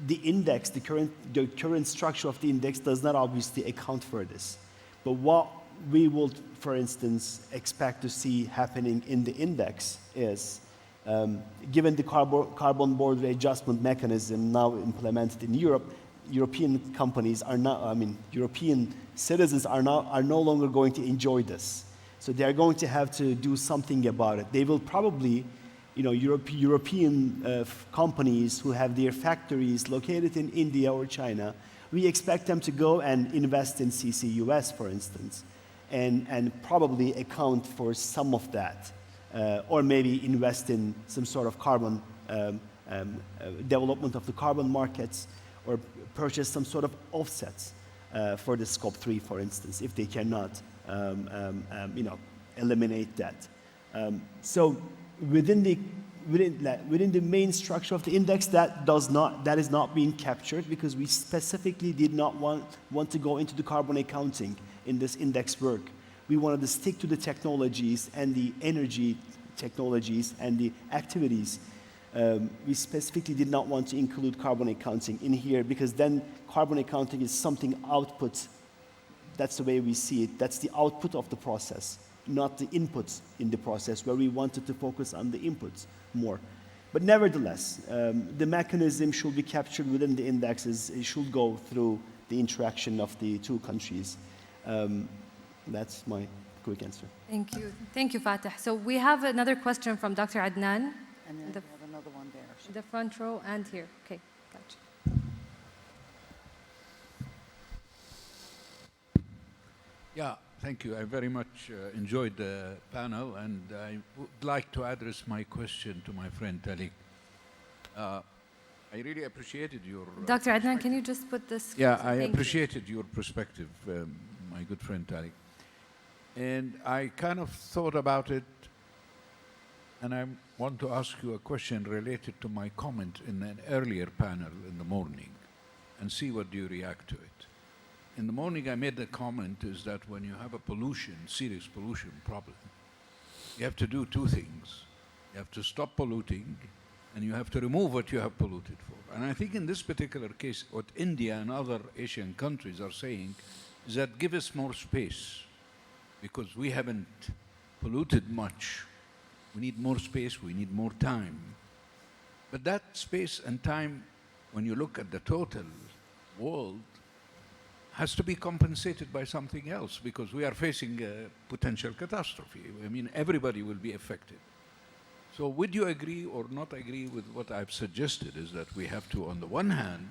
the index, the current structure of the index does not obviously account for this. But what we will, for instance, expect to see happening in the index is, given the carbon border adjustment mechanism now implemented in Europe, European companies are not, European citizens are no longer going to enjoy this. So they are going to have to do something about it. They will probably, European companies who have their factories located in India or China, we expect them to go and invest in CCUS, for instance, and probably account for some of that, or maybe invest in some sort of carbon development of the carbon markets, or purchase some sort of offsets for the scope 3, for instance, if they cannot, eliminate that. So within the main structure of the index, that is not being captured, because we specifically did not want to go into the carbon accounting in this index work. We wanted to stick to the technologies and the energy technologies and the activities. We specifically did not want to include carbon accounting in here, because then carbon accounting is something output. That's the way we see it. That's the output of the process, not the inputs in the process, where we wanted to focus on the inputs more. But nevertheless, the mechanism should be captured within the indexes. It should go through the interaction of the two countries. That's my quick answer. Thank you. Thank you, Fatih. So we have another question from Dr. Adnan. and then we have another one there. So The front row and here. Okay, gotcha. Yeah, thank you. I very much enjoyed the panel, and I would like to address my question to my friend Talik. I really appreciated your... Dr. Adnan, can you just put this? Yeah, I Thank you. appreciated your perspective, my good friend Talik. And I kind of thought about it, and I want to ask you a question related to my comment in an earlier panel in the morning, and see what you react to it. In the morning, I made the comment is that when you have a serious pollution problem, you have to do two things. You have to stop polluting, and you have to remove what you have polluted for. And I think in this particular case, what India and other Asian countries are saying is that give us more space, because we haven't polluted much. We need more space, we need more time. But that space and time, when you look at the total world, has to be compensated by something else, because we are facing a potential catastrophe. I mean, everybody will be affected. So would you agree or not agree with what I've suggested, is that we have to, on the one hand,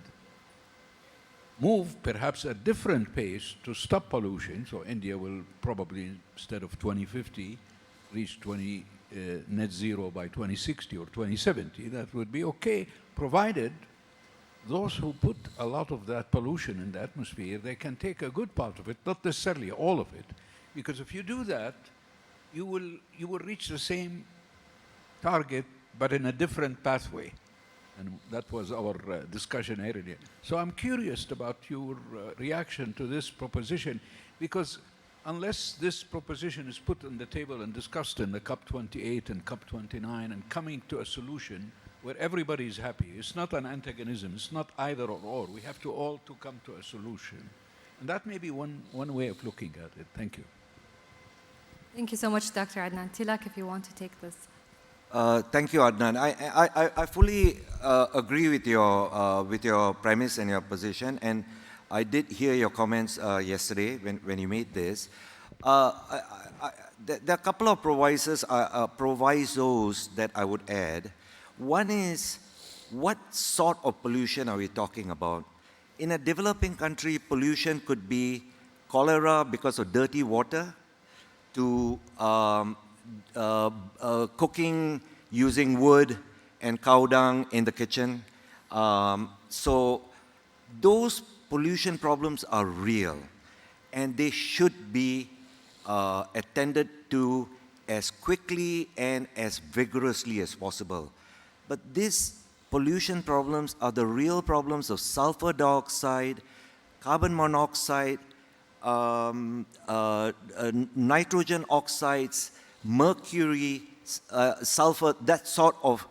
move perhaps at different pace to stop pollution. So India will probably, instead of 2050, reach net zero by 2060 or 2070. That would be okay, provided those who put a lot of that pollution in the atmosphere, they can take a good part of it, not necessarily all of it. Because if you do that, you will reach the same target, but in a different pathway. And that was our discussion earlier. So I'm curious about your reaction to this proposition, because unless this proposition is put on the table and discussed in the COP28 and COP29 and coming to a solution where everybody is happy, it's not an antagonism, it's not either or. We have to all to come to a solution. And that may be one way of looking at it. Thank you. Thank you so much, Dr. Adnan. Tilak, if you want to take this. Thank you, Adnan. I fully agree with your premise and your position, and I did hear your comments yesterday when you made this. There are a couple of provisos that I would add. One is, what sort of pollution are we talking about? In a developing country, pollution could be cholera because of dirty water, to cooking using wood and cow dung in the kitchen. So those pollution problems are real, and they should be attended to as quickly and as vigorously as possible. But these pollution problems are the real problems of sulfur dioxide, carbon monoxide, nitrogen oxides, mercury, sulfur, that sort of,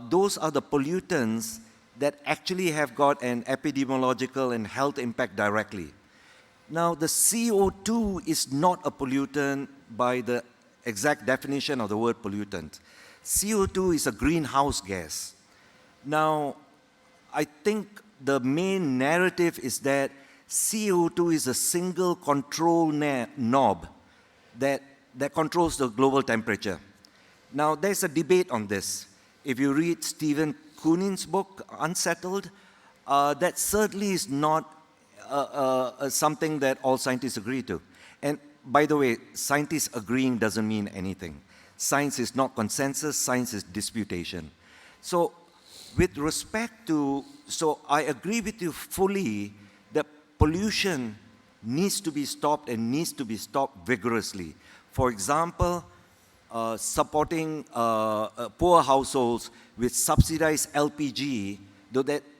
those are the pollutants that actually have got an epidemiological and health impact directly. Now, the CO2 is not a pollutant by the exact definition of the word pollutant. CO2 is a greenhouse gas. Now, I think the main narrative is that CO2 is a single control knob that controls the global temperature. Now, there's a debate on this. If you read Stephen Kunin's book, Unsettled, that certainly is not something that all scientists agree to. And by the way, scientists agreeing doesn't mean anything. Science is not consensus, science is disputation. So with respect to, so I agree with you fully that pollution needs to be stopped and needs to be stopped vigorously. For example, supporting poor households with subsidized LPG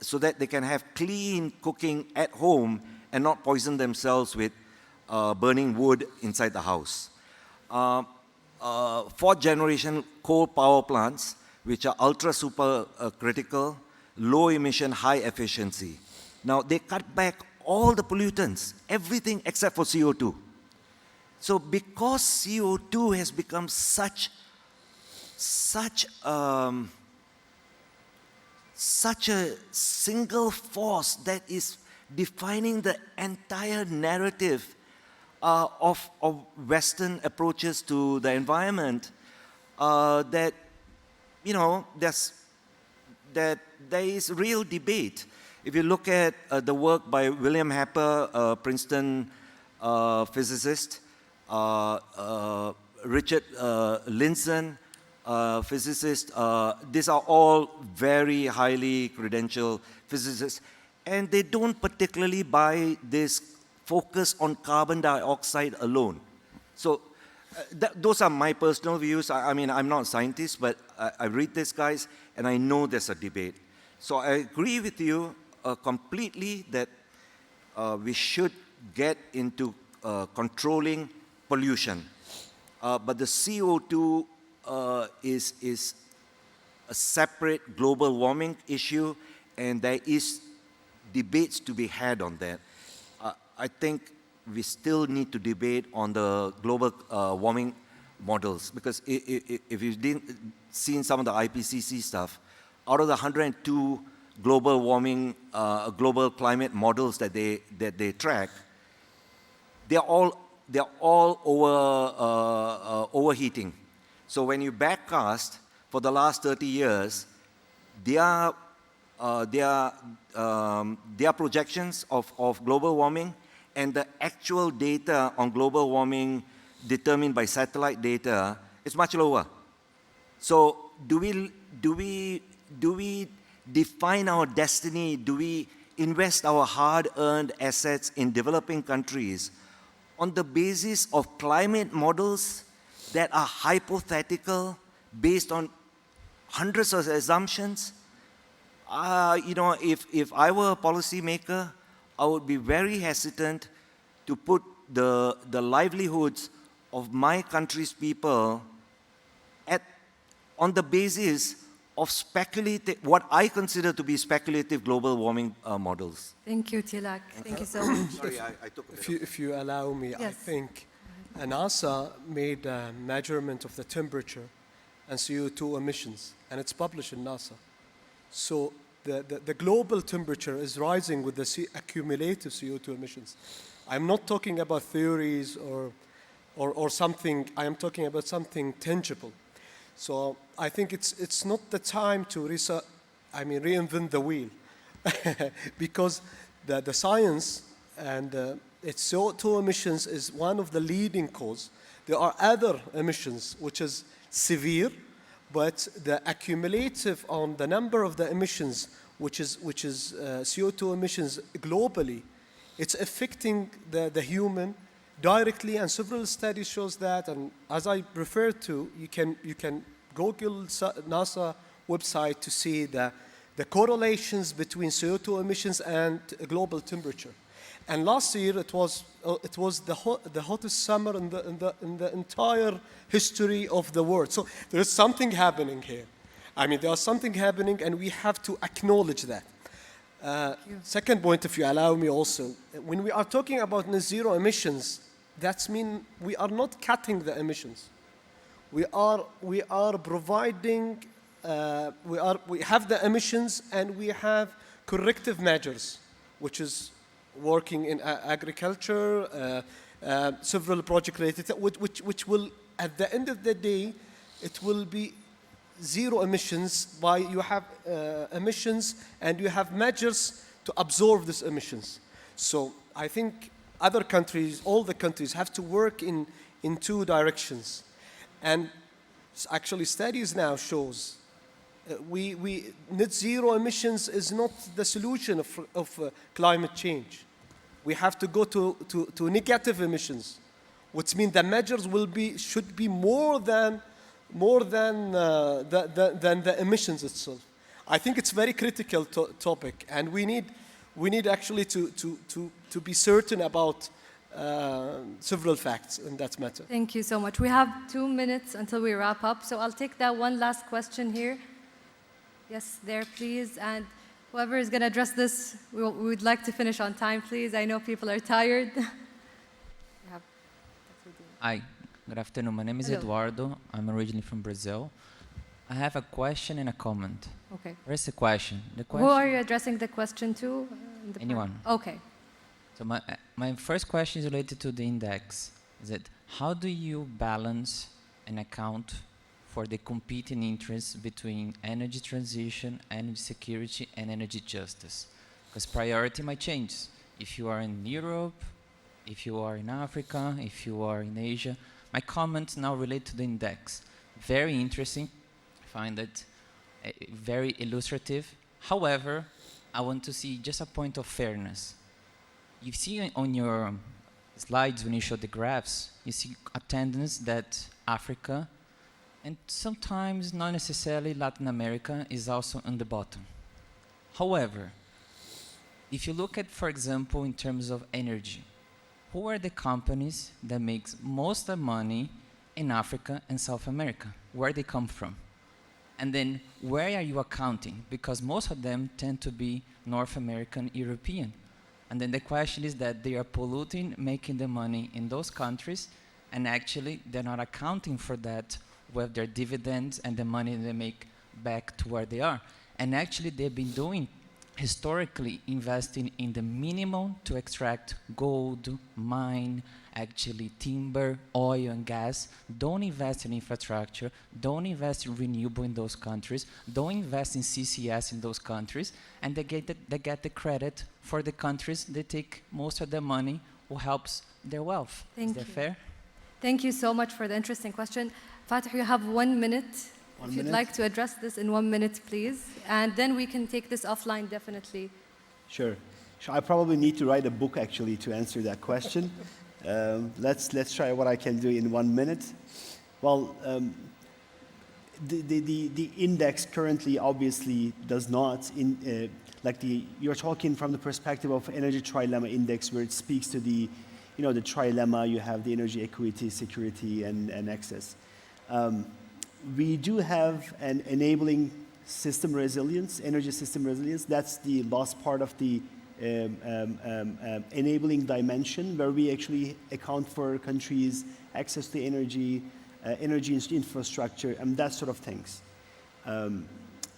so that they can have clean cooking at home and not poison themselves with burning wood inside the house. Fourth generation coal power plants, which are ultra super critical, low emission, high efficiency. Now they cut back all the pollutants, everything except for CO2. So because CO2 has become such a single force that is defining the entire narrative of Western approaches to the environment, that, you know, that there is real debate. If you look at the work by William Happer, a Princeton physicist, Richard Lindzen, physicist, these are all very highly credentialed physicists, and they don't particularly buy this focus on carbon dioxide alone. So those are my personal views. I mean, I'm not a scientist, but I read these guys, and I know there's a debate. So I agree with you completely that we should get into controlling pollution. But the CO2 is a separate global warming issue, and there is debates to be had on that. I think we still need to debate on the global warming models, because if you've seen some of the IPCC stuff, out of the 102 global warming, global climate models that they track, they're all overheating. So when you backcast for the last 30 years, their projections of global warming and the actual data on global warming determined by satellite data is much lower. So do we define our destiny? Do we invest our hard-earned assets in developing countries on the basis of climate models that are hypothetical, based on hundreds of assumptions? You know, if I were a policymaker, I would be very hesitant to put the livelihoods of my country's people on the basis of speculative, what I consider to be speculative global warming models. Thank you, Tilak. Thank you so much. Sorry, I took a bit If you allow me, I Yes. think NASA made a measurement of the temperature and CO2 emissions, and it's published in NASA. So the global temperature is rising with the accumulative CO2 emissions. I'm not talking about theories or something, I am talking about something tangible. So I think it's not the time to reinvent the wheel, because the science and its CO2 emissions is one of the leading cause. There are other emissions which is severe, but the accumulative on the number of the emissions, which is CO2 emissions globally, it's affecting the human directly, and several studies shows that. And as I referred to, you can Google NASA website to see the correlations between CO2 emissions and global temperature. And last year it was the hottest summer in the entire history of the world. So there is something happening here. I mean, there is something happening, and we have to acknowledge that. Second point, if you allow me also, when we are talking about net zero emissions, that means we are not cutting the emissions. We are providing, we have the emissions, and we have corrective measures, which is working in agriculture, several projects related, which will, at the end of the day, it will be zero emissions by you have emissions and you have measures to absorb these emissions. So I think other countries, all the countries have to work in two directions. And actually studies now shows net zero emissions is not the solution of climate change. We have to go to negative emissions, which means the measures should be more than the emissions itself. I think it's a very critical topic, and we need actually to be certain about several facts in that matter. Thank you so much. We have 2 minutes until we wrap up, so I'll take that one last question here. Yes, there, please. And whoever is going to address this, we would like to finish on time, please. I know people are tired. Hi, good afternoon. My name is Hello. Eduardo. I'm originally from Brazil. I have a question and a comment. Okay. Where's the question? Who are you addressing the question to? Anyone. Okay. So my first question is related to the index. Is that how do you balance and account for the competing interests between energy transition, energy security, and energy justice? Because priority might change. If you are in Europe, if you are in Africa, if you are in Asia. My comments now relate to the index. Very interesting. I find it very illustrative. However, I want to see just a point of fairness. You see on your slides when you show the graphs, you see a tendency that Africa, and sometimes not necessarily Latin America, is also on the bottom. However, if you look at, for example, in terms of energy, who are the companies that make most of the money in Africa and South America? Where they come from? And then where are you accounting? Because most of them tend to be North American, European. And then the question is that they are polluting, making the money in those countries, and actually they're not accounting for that with their dividends and the money they make back to where they are. And actually they've been doing historically investing in the minimum to extract gold, mine, actually timber, oil and gas. Don't invest in infrastructure, don't invest in renewable in those countries, don't invest in CCS in those countries, and they get the credit for the countries that take most of the money who helps their wealth. Is that fair? Thank you so much for the interesting question. Fatih, you have 1 minute. If you'd like to address this in 1 minute, please. And then we can take this offline, definitely. Sure. I probably need to write a book, actually, to answer that question. Let's try what I can do in 1 minute. Well, the index currently obviously does not, you're talking from the perspective of energy trilemma index, where it speaks to the trilemma. You have the energy equity, security, and access. We do have an enabling system resilience, energy system resilience. That's the last part of the enabling dimension, where we actually account for countries' access to energy, energy infrastructure, and that sort of things,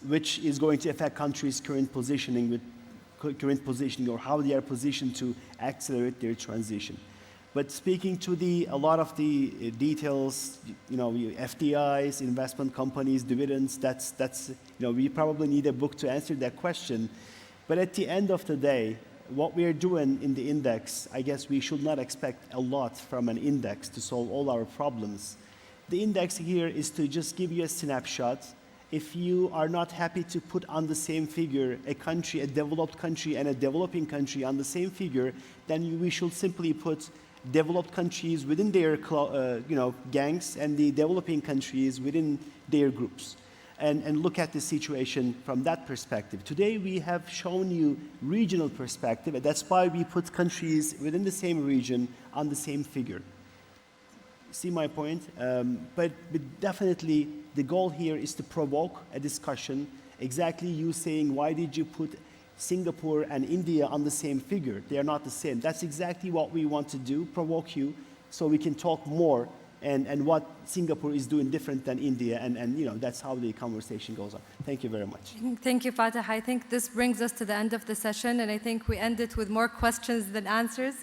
which is going to affect countries' current positioning or how they are positioned to accelerate their transition. But speaking to a lot of the details, FDIs, investment companies, dividends, we probably need a book to answer that question. But at the end of the day, what we are doing in the index, I guess we should not expect a lot from an index to solve all our problems. The index here is to just give you a snapshot. If you are not happy to put on the same figure a country, a developed country and a developing country on the same figure, then we should simply put developed countries within their gangs and the developing countries within their groups. And look at the situation from that perspective. Today we have shown you regional perspective, and that's why we put countries within the same region on the same figure. See my point? But definitely the goal here is to provoke a discussion. Exactly you saying, why did you put Singapore and India on the same figure? They are not the same. That's exactly what we want to do, provoke you, so we can talk more and what Singapore is doing different than India, and that's how the conversation goes on. Thank you very much. Thank you, Fatah. I think this brings us to the end of the session, and I think we end it with more questions than answers,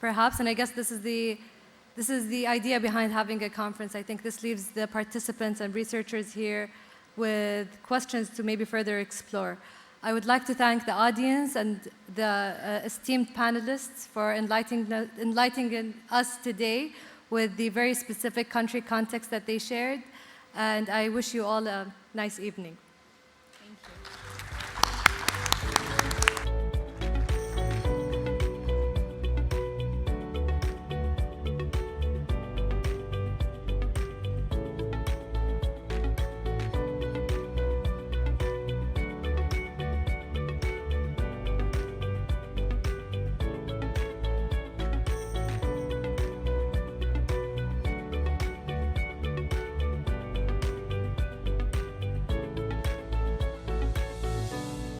perhaps, and I guess this is the idea behind having a conference. I think this leaves the participants and researchers here with questions to maybe further explore. I would like to thank the audience and the esteemed panelists for enlightening us today with the very specific country context that they shared. And I wish you all a nice evening.